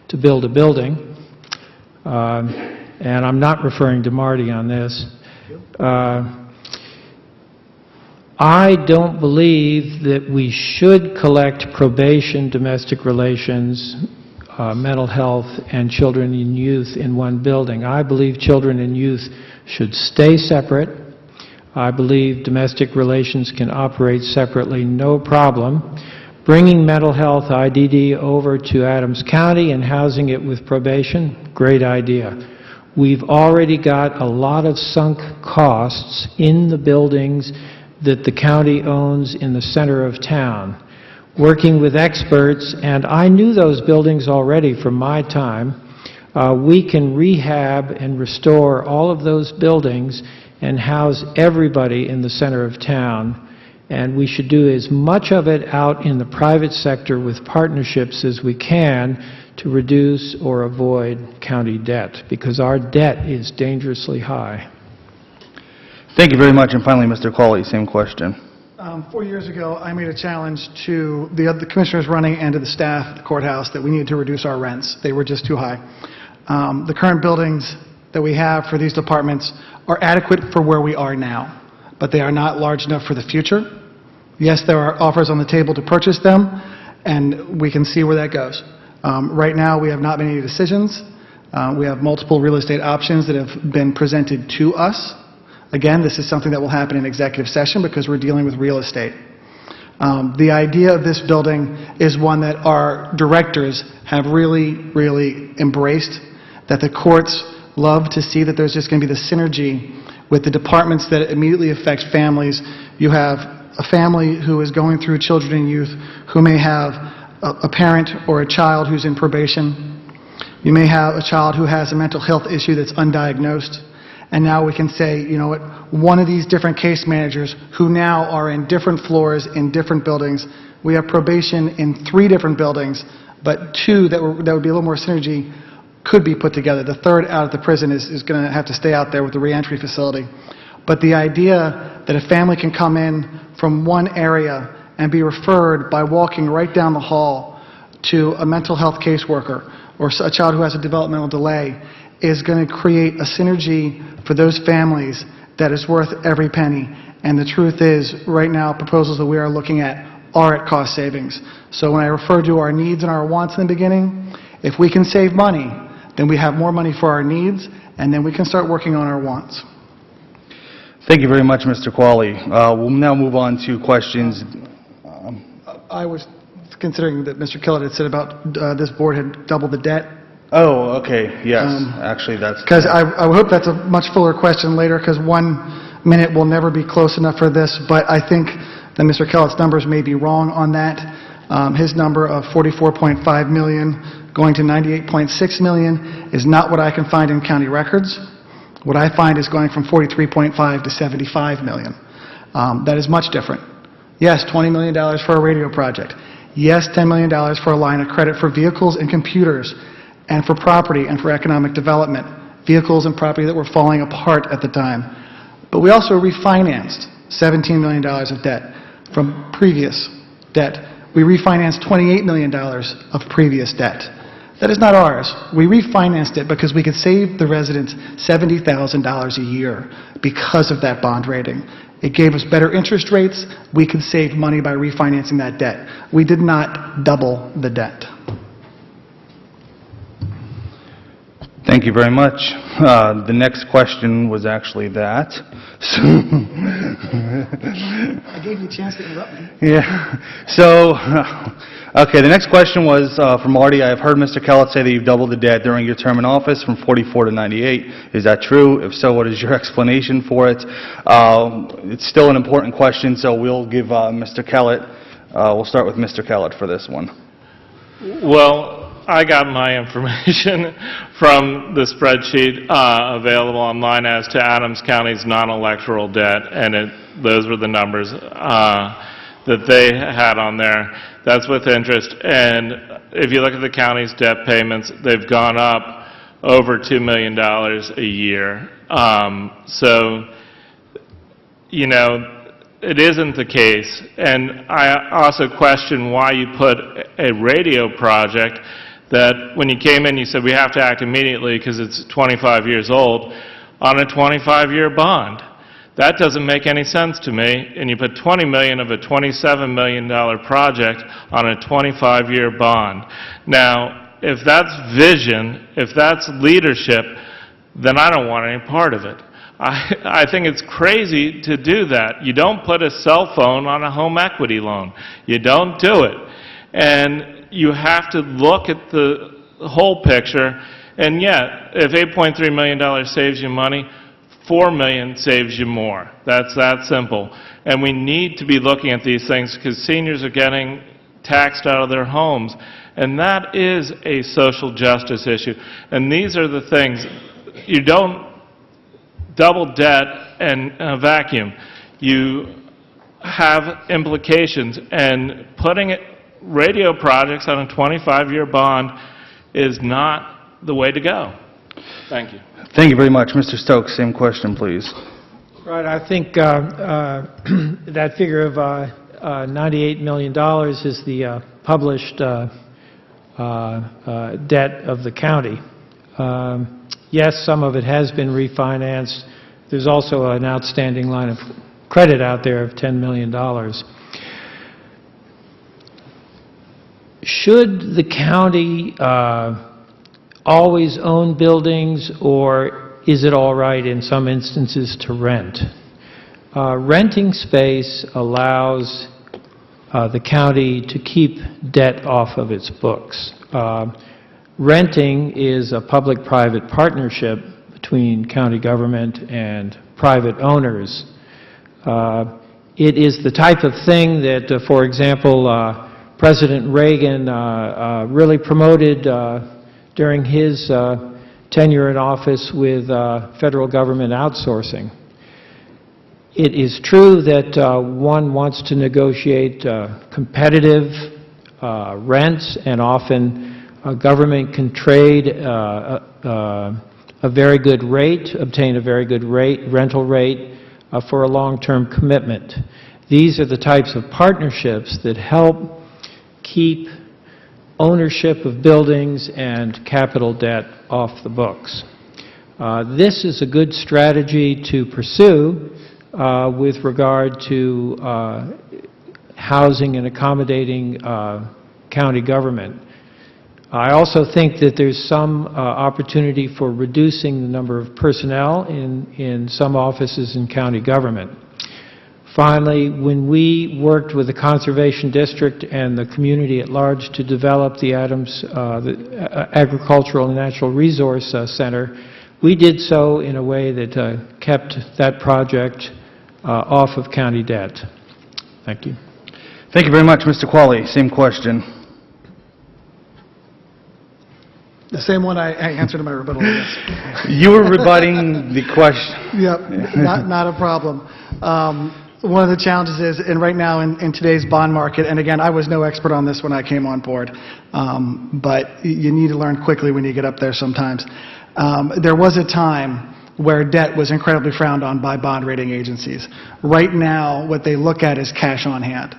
to build a building. And I'm not referring to Marty on this. I don't believe that we should collect probation, domestic relations, mental health, and children and youth in one building. I believe children and youth should stay separate. I believe domestic relations can operate separately, no problem. Bringing mental health IDD over to Adams County and housing it with probation, great idea. We've already got a lot of sunk costs in the buildings that the county owns in the center of town. Working with experts, and I knew those buildings already from my time, we can rehab and restore all of those buildings and house everybody in the center of town. And we should do as much of it out in the private sector with partnerships as we can to reduce or avoid county debt, because our debt is dangerously high. Thank you very much. And finally, Mr. Qualley, same question. 4 years ago, I made a challenge to the commissioners running and to the staff at the courthouse that we needed to reduce our rents. They were just too high. The current buildings that we have for these departments are adequate for where we are now, but they are not large enough for the future. Yes, there are offers on the table to purchase them, and we can see where that goes. Right now, we have not made any decisions. We have multiple real estate options that have been presented to us. Again, this is something that will happen in executive session because we're dealing with real estate. The idea of this building is one that our directors have really, really embraced, that the courts love to see that there's just going to be the synergy with the departments that immediately affect families. You have a family who is going through children and youth who may have a parent or a child who's in probation. You may have a child who has a mental health issue that's undiagnosed. And now we can say, you know what, one of these different case managers who now are in different floors in different buildings. We have probation in 3 different buildings, but 2 that would be a little more synergy could be put together. The third out of the prison is going to have to stay out there with the reentry facility. But the idea that a family can come in from one area and be referred by walking right down the hall to a mental health caseworker or a child who has a developmental delay is going to create a synergy for those families that is worth every penny. And the truth is, right now, proposals that we are looking at are at cost savings. So when I refer to our needs and our wants in the beginning, if we can save money, then we have more money for our needs, and then we can start working on our wants. Thank you very much, Mr. Qualley. We'll now move on to questions. I was considering that Mr. Kellett had said about this board had doubled the debt. Oh, okay, yes. Actually, that's... Because I hope that's a much fuller question later, because 1 minute will never be close enough for this, but I think that Mr. Kellett's numbers may be wrong on that. His number of $44.5 million going to $98.6 million is not what I can find in county records. What I find is going from $43.5 to $75 million. That is much different. Yes, $20 million for a radio project. Yes, $10 million for a line of credit for vehicles and computers and for property and for economic development, vehicles and property that were falling apart at the time. But we also refinanced $17 million of debt from previous debt. We refinanced $28 million of previous debt. That is not ours. We refinanced it because we could save the residents $70,000 a year because of that bond rating. It gave us better interest rates. We could save money by refinancing that debt. We did not double the debt. Thank you very much. The next question was actually that. I gave you a chance to interrupt me. Yeah. So, okay, the next question was from Marty. I've heard Mr. Kellett say that you've doubled the debt during your term in office from 44 to 98. Is that true? If so, what is your explanation for it? It's still an important question, so we'll give Mr. Kellett, we'll start with Mr. Kellett for this one. Well, I got my information from the spreadsheet available online as to Adams County's non-electoral debt, and those were the numbers that they had on there. That's with interest, and if you look at the county's debt payments, they've gone up over $2 million a year. So, you know, it isn't the case, and I also question why you put a radio project that when you came in you said we have to act immediately because it's 25 years old on a 25-year bond. That doesn't make any sense to me, and you put $20 million of a $27 million project on a 25-year bond. Now, if that's vision, if that's leadership, then I don't want any part of it. I think it's crazy to do that. You don't put a cell phone on a home equity loan. You don't do it. And you have to look at the whole picture, and yet, if $8.3 million saves you money, $4 million saves you more. That's that simple. And we need to be looking at these things because seniors are getting taxed out of their homes, and that is a social justice issue. And these are the things, you don't double debt and vacuum. You have implications, and putting radio projects on a 25-year bond is not the way to go. Thank you. Thank you very much. Mr. Stokes, same question, please. Right, I think that figure of $98 million is the published debt of the county. Yes, some of it has been refinanced. There's also an outstanding line of credit out there of $10 million. Should the county always own buildings, or is it all right in some instances to rent? Renting space allows the county to keep debt off of its books. Renting is a public-private partnership between county government and private owners. It is the type of thing that, for example, President Reagan really promoted during his tenure in office with federal government outsourcing. It is true that one wants to negotiate competitive rents, and often government can trade a very good rate, obtain a very good rental rate for a long-term commitment. These are the types of partnerships that help keep ownership of buildings and capital debt off the books. This is a good strategy to pursue with regard to housing and accommodating county government. I also think that there's some opportunity for reducing the number of personnel in some offices in county government. Finally, when we worked with the Conservation District and the community at large to develop the Adams Agricultural and Natural Resource Center, we did so in a way that kept that project off of county debt. Thank you. Thank you very much, Mr. Qualley. Same question. The same one I answered in my rebuttal, yes. You were rebutting the question. Yep, not a problem. One of the challenges is, and right now in today's bond market, and again, I was no expert on this when I came on board, but you need to learn quickly when you get up there sometimes. There was a time where debt was incredibly frowned on by bond rating agencies. Right now, what they look at is cash on hand.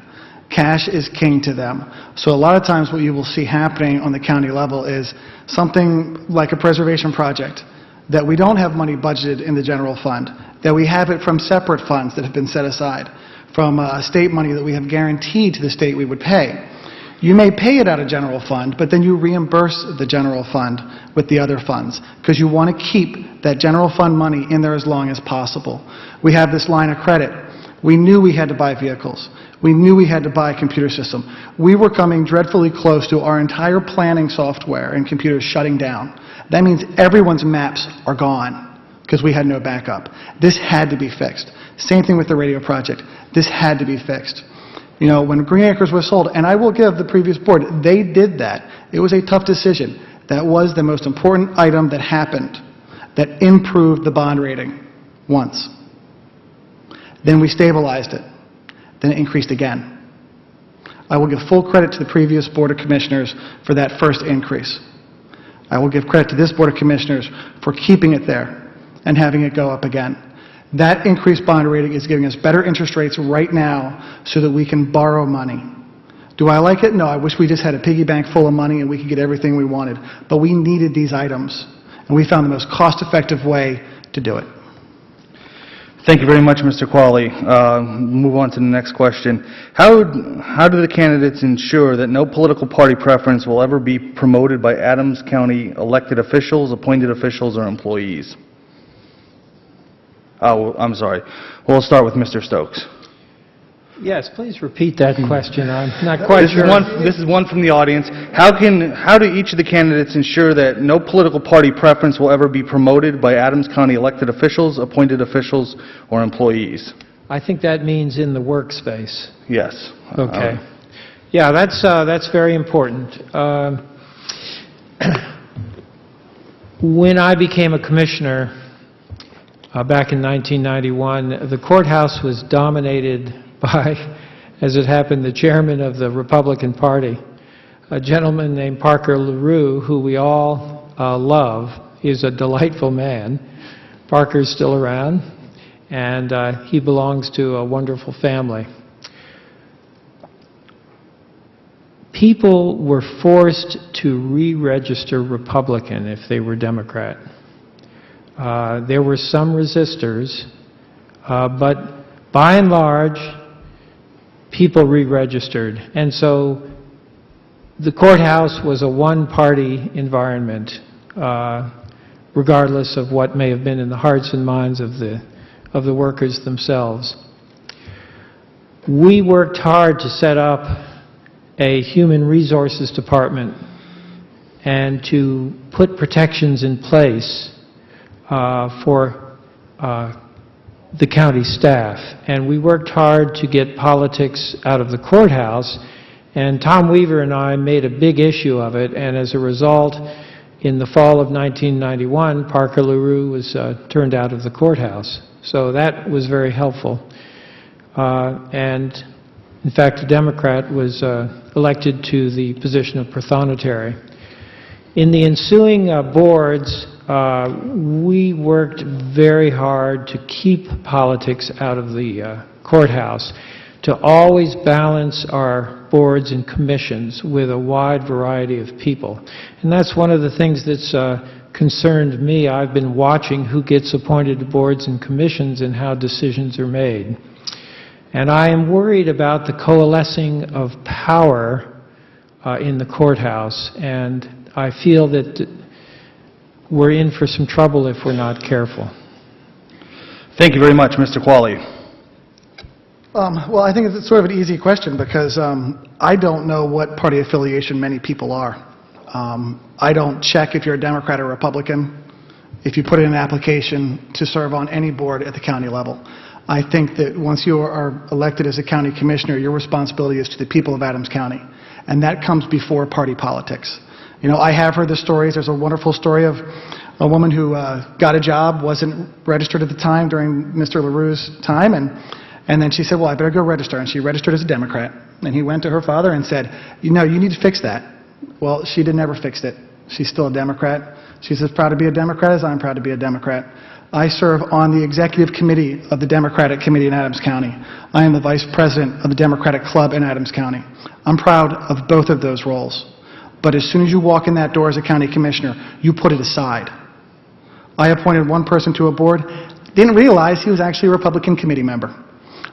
Cash is king to them. So a lot of times what you will see happening on the county level is something like a preservation project that we don't have money budgeted in the general fund, that we have it from separate funds that have been set aside, from state money that we have guaranteed to the state we would pay. You may pay it out of general fund, but then you reimburse the general fund with the other funds because you want to keep that general fund money in there as long as possible. We have this line of credit. We knew we had to buy vehicles. We knew we had to buy a computer system. We were coming dreadfully close to our entire planning software and computers shutting down. That means everyone's maps are gone because we had no backup. This had to be fixed. Same thing with the radio project. This had to be fixed. You know, when Green Acres was sold, and I will give the previous board, they did that. It was a tough decision. That was the most important item that happened that improved the bond rating once. Then we stabilized it. Then it increased again. I will give full credit to the previous Board of Commissioners for that first increase. I will give credit to this Board of Commissioners for keeping it there and having it go up again. That increased bond rating is giving us better interest rates right now so that we can borrow money. Do I like it? No, I wish we just had a piggy bank full of money and we could get everything we wanted. But we needed these items, and we found the most cost-effective way to do it. Thank you very much, Mr. Qualley. Move on to the next question. How do the candidates ensure that no political party preference will ever be promoted by Adams County elected officials, appointed officials, or employees? Oh, I'm sorry. We'll start with Mr. Stokes. Yes, please repeat that question. I'm not quite sure. This is one from the audience. How do each of the candidates ensure that no political party preference will ever be promoted by Adams County elected officials, appointed officials, or employees? I think that means in the workspace. Yes. Okay. Yeah, that's very important. When I became a commissioner back in 1991, the courthouse was dominated by, as it happened, the chairman of the Republican Party, a gentleman named Parker LaRue, who we all love. He's a delightful man. Parker's still around, and he belongs to a wonderful family. People were forced to re-register Republican if they were Democrat. There were some resistors, but by and large, people re-registered. And so the courthouse was a one-party environment, regardless of what may have been in the hearts and minds of the workers themselves. We worked hard to set up a human resources department and to put protections in place for the county staff. And we worked hard to get politics out of the courthouse, and Tom Weaver and I made a big issue of it, and as a result, in the fall of 1991, Parker LaRue was turned out of the courthouse. So that was very helpful. And in fact, a Democrat was elected to the position of prothonotary. In the ensuing boards, we worked very hard to keep politics out of the courthouse, to always balance our boards and commissions with a wide variety of people. And that's one of the things that's concerned me. I've been watching who gets appointed to boards and commissions and how decisions are made. And I am worried about the coalescing of power in the courthouse, and I feel that we're in for some trouble if we're not careful. Thank you very much, Mr. Qualley. Well, I think it's sort of an easy question because I don't know what party affiliation many people are. I don't check if you're a Democrat or Republican if you put in an application to serve on any board at the county level. I think that once you are elected as a county commissioner, your responsibility is to the people of Adams County, and that comes before party politics. You know, I have heard the stories. There's a wonderful story of a woman who got a job, wasn't registered at the time during Mr. LaRue's time, and And then she said, well, I better go register. And she registered as a Democrat. And he went to her father and said, you need to fix that. Well, she never fixed it. She's still a Democrat. She's as proud to be a Democrat as I'm proud to be a Democrat. I serve on the executive committee of the Democratic Committee in Adams County. I am the vice president of the Democratic Club in Adams County. I'm proud of both of those roles. But as soon as you walk in that door as a county commissioner, you put it aside. I appointed one person to a board, didn't realize he was actually a Republican committee member.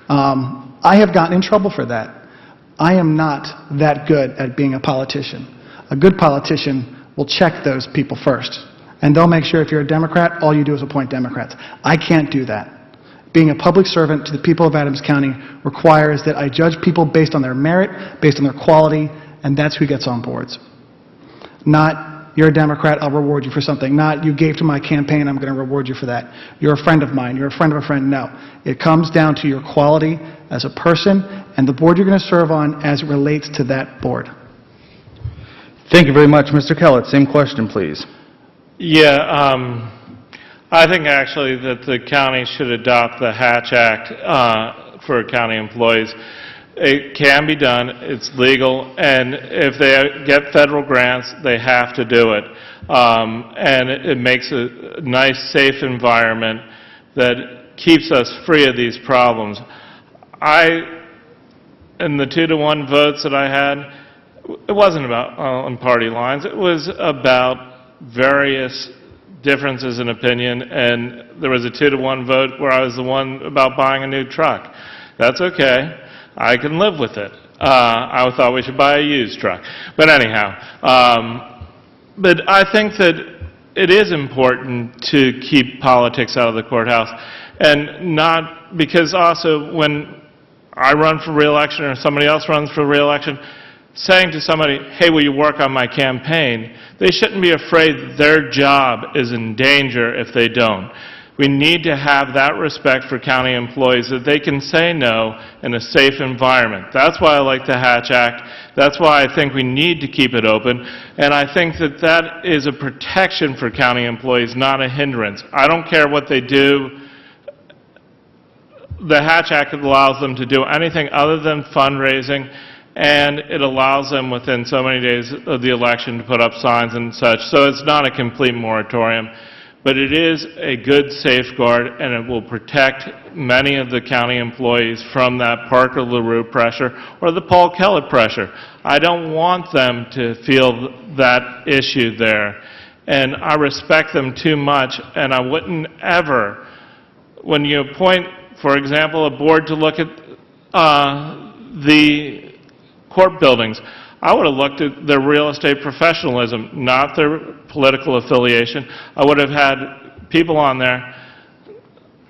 I have gotten in trouble for that. I am not that good at being a politician. A good politician will check those people first. And they'll make sure if you're a Democrat, all you do is appoint Democrats. I can't do that. Being a public servant to the people of Adams County requires that I judge people based on their merit, based on their quality, and that's who gets on boards. Not, you're a Democrat, I'll reward you for something. Not, you gave to my campaign, I'm going to reward you for that. You're a friend of mine, you're a friend of a friend. No. It comes down to your quality as a person and the board you're going to serve on as it relates to that board. Thank you very much. Mr. Kellett, same question, please. Yeah, I think actually that the county should adopt the Hatch Act for county employees. It can be done, it's legal, and if they get federal grants, they have to do it. And it makes a nice, safe environment that keeps us free of these problems. In the 2-to-1 votes that I had, it wasn't about on party lines, it was about various differences in opinion, and there was a 2-to-1 vote where I was the one about buying a new truck. That's okay. I can live with it. I thought we should buy a used truck. But anyhow, but I think that it is important to keep politics out of the courthouse, and not because also when I run for re-election or somebody else runs for re-election, saying to somebody, hey, will you work on my campaign, they shouldn't be afraid that their job is in danger if they don't. We need to have that respect for county employees that they can say no in a safe environment. That's why I like the Hatch Act. That's why I think we need to keep it open. And I think that that is a protection for county employees, not a hindrance. I don't care what they do. The Hatch Act allows them to do anything other than fundraising, and it allows them within so many days of the election to put up signs and such. So it's not a complete moratorium. But it is a good safeguard, and it will protect many of the county employees from that Parker LaRue pressure or the Paul Kellett pressure. I don't want them to feel that issue there. And I respect them too much, and I wouldn't ever, when you appoint, for example, a board to look at the court buildings, I would have looked at their real estate professionalism, not their political affiliation. I would have had people on there.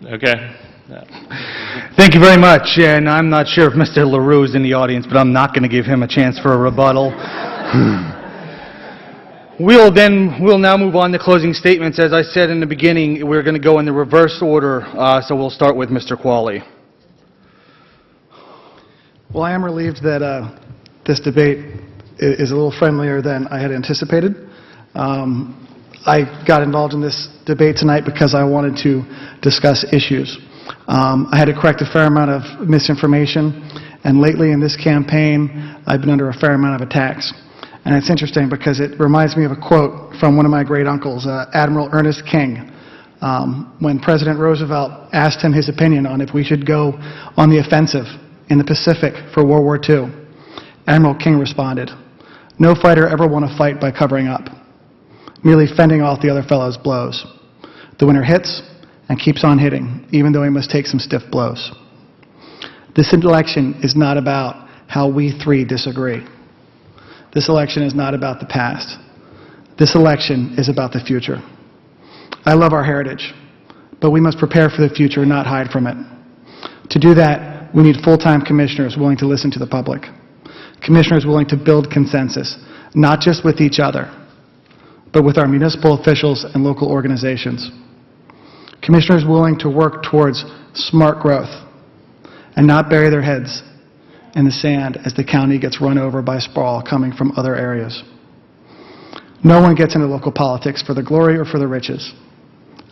Okay. Yeah. Thank you very much. And I'm not sure if Mr. LaRue is in the audience, but I'm not going to give him a chance for a rebuttal. We'll now move on to closing statements. As I said in the beginning, we're going to go in the reverse order, so we'll start with Mr. Qualley. Well, I am relieved that this debate is a little friendlier than I had anticipated. I got involved in this debate tonight because I wanted to discuss issues. I had to correct a fair amount of misinformation, and lately in this campaign, I've been under a fair amount of attacks. And it's interesting because it reminds me of a quote from one of my great uncles, Admiral Ernest King, when President Roosevelt asked him his opinion on if we should go on the offensive in the Pacific for World War II. Admiral King responded, "No fighter ever won a fight by covering up, merely fending off the other fellow's blows. The winner hits and keeps on hitting, even though he must take some stiff blows." This election is not about how we three disagree. This election is not about the past. This election is about the future. I love our heritage, but we must prepare for the future, not hide from it. To do that, we need full-time commissioners willing to listen to the public. Commissioners willing to build consensus, not just with each other, but with our municipal officials and local organizations. Commissioners willing to work towards smart growth and not bury their heads in the sand as the county gets run over by sprawl coming from other areas. No one gets into local politics for the glory or for the riches.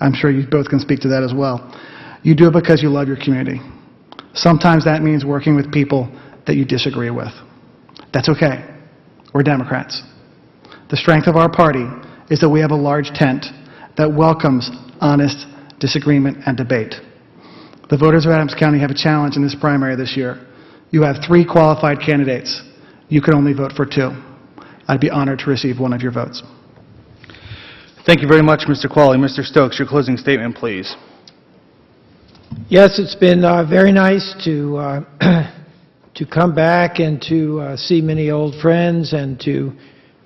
I'm sure you both can speak to that as well. You do it because you love your community. Sometimes that means working with people that you disagree with. That's okay. We're Democrats. The strength of our party is that we have a large tent that welcomes honest disagreement and debate. The voters of Adams County have a challenge in this primary this year. You have 3 qualified candidates. You can only vote for 2. I'd be honored to receive one of your votes. Thank you very much, Mr. Qualley. Mr. Stokes, your closing statement, please. Yes, it's been very nice to to come back and to see many old friends and to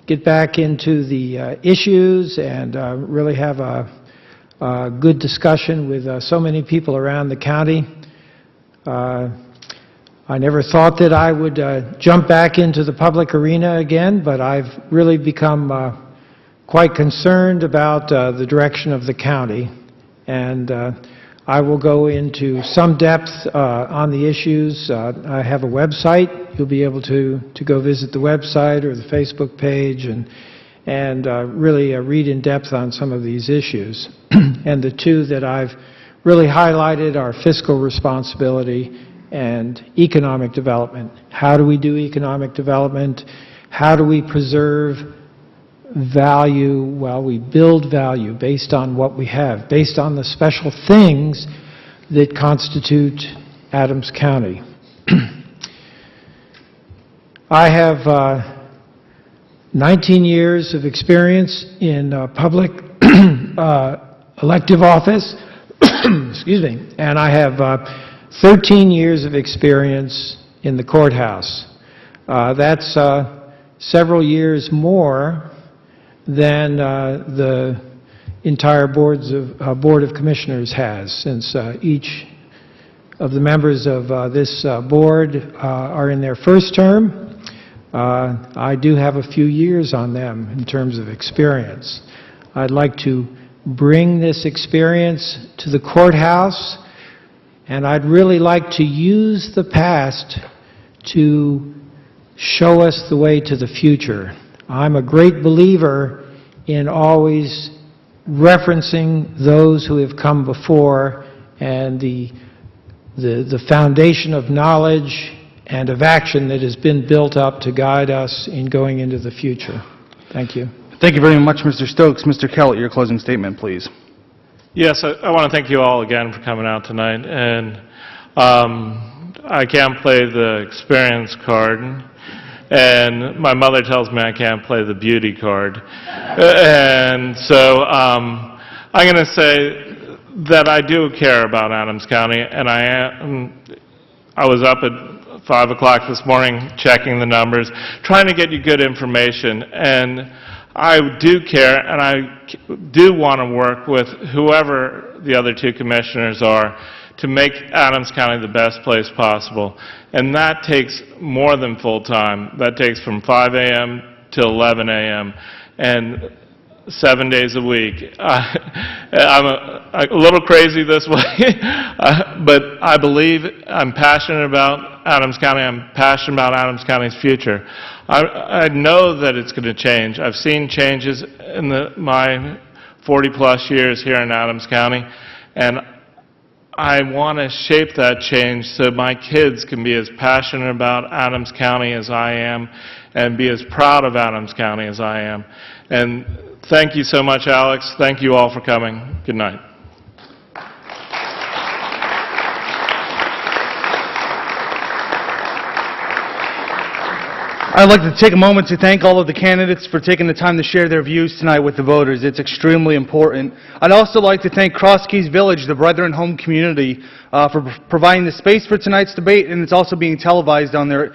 get back into the issues and really have a good discussion with so many people around the county. I never thought that I would jump back into the public arena again, but I've really become quite concerned about the direction of the county, and I will go into some depth on the issues. I have a website. You'll be able to go visit the website or the Facebook page and really read in depth on some of these issues. And the 2 that I've really highlighted are fiscal responsibility and economic development. How do we do economic development? How do we preserve value? Well, we build value based on what we have, based on the special things that constitute Adams County. I have 19 years of experience in public elective office, excuse me, and I have 13 years of experience in the courthouse. That's several years more than the entire Board of Commissioners has, since each of the members of this board are in their first term. I do have a few years on them in terms of experience. I'd like to bring this experience to the courthouse, and I'd really like to use the past to show us the way to the future. I'm a great believer in always referencing those who have come before and the foundation of knowledge and of action that has been built up to guide us in going into the future. Thank you. Thank you very much, Mr. Stokes. Mr. Kellett, your closing statement, please. Yes, I want to thank you all again for coming out tonight. And I can't play the experience card, and my mother tells me I can't play the beauty card. And so I'm going to say that I do care about Adams County, and I was up at 5 o'clock this morning checking the numbers, trying to get you good information. And I do care, and I do want to work with whoever the other 2 commissioners are to make Adams County the best place possible. And that takes more than full time. That takes from 5 a.m. till 11 a.m. and 7 days a week. I'm a little crazy this way, but I believe I'm passionate about Adams County. I'm passionate about Adams County's future. I know that it's going to change. I've seen changes in my 40-plus years here in Adams County, and I want to shape that change so my kids can be as passionate about Adams County as I am and be as proud of Adams County as I am. And thank you so much, Alex. Thank you all for coming. Good night. I'd like to take a moment to thank all of the candidates for taking the time to share their views tonight with the voters. It's extremely important. I'd also like to thank Cross Keys Village, the Brethren Home community, for providing the space for tonight's debate, and it's also being televised on their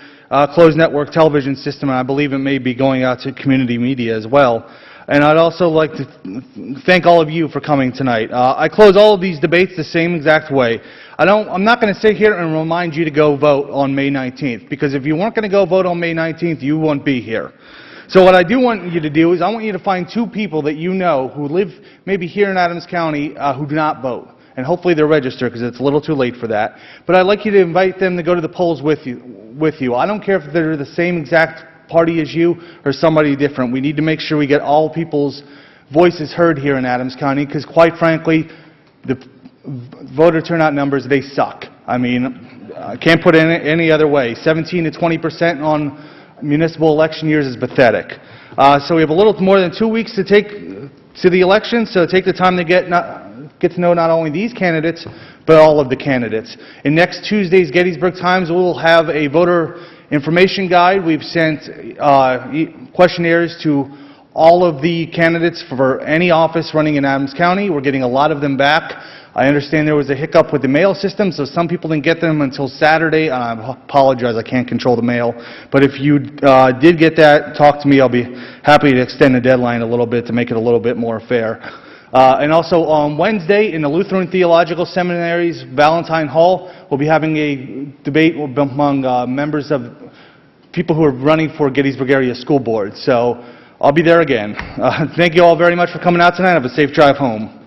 closed network television system, and I believe it may be going out to community media as well. And I'd also like to thank all of you for coming tonight. I close all of these debates the same exact way. I'm not going to sit here and remind you to go vote on May 19th, because if you weren't going to go vote on May 19th, you wouldn't be here. So what I do want you to do is I want you to find 2 people that you know who live maybe here in Adams County who do not vote. And hopefully they're registered, because it's a little too late for that. But I'd like you to invite them to go to the polls with you. I don't care if they're the same exact party as you or somebody different. We need to make sure we get all people's voices heard here in Adams County, because quite frankly, the voter turnout numbers, they suck. I mean, I can't put it any other way. 17 to 20% on municipal election years is pathetic. So we have a little more than 2 weeks to take to the election, so take the time to get to know not only these candidates, but all of the candidates. In next Tuesday's Gettysburg Times, we'll have a voter information guide. We've sent questionnaires to all of the candidates for any office running in Adams County. We're getting a lot of them back. I understand there was a hiccup with the mail system, so some people didn't get them until Saturday. I apologize, I can't control the mail. But if you did get that, talk to me. I'll be happy to extend the deadline a little bit to make it a little bit more fair. And also on Wednesday in the Lutheran Theological Seminary's Valentine Hall, we'll be having a debate among members of people who are running for Gettysburg Area School Board. So I'll be there again. Thank you all very much for coming out tonight. Have a safe drive home.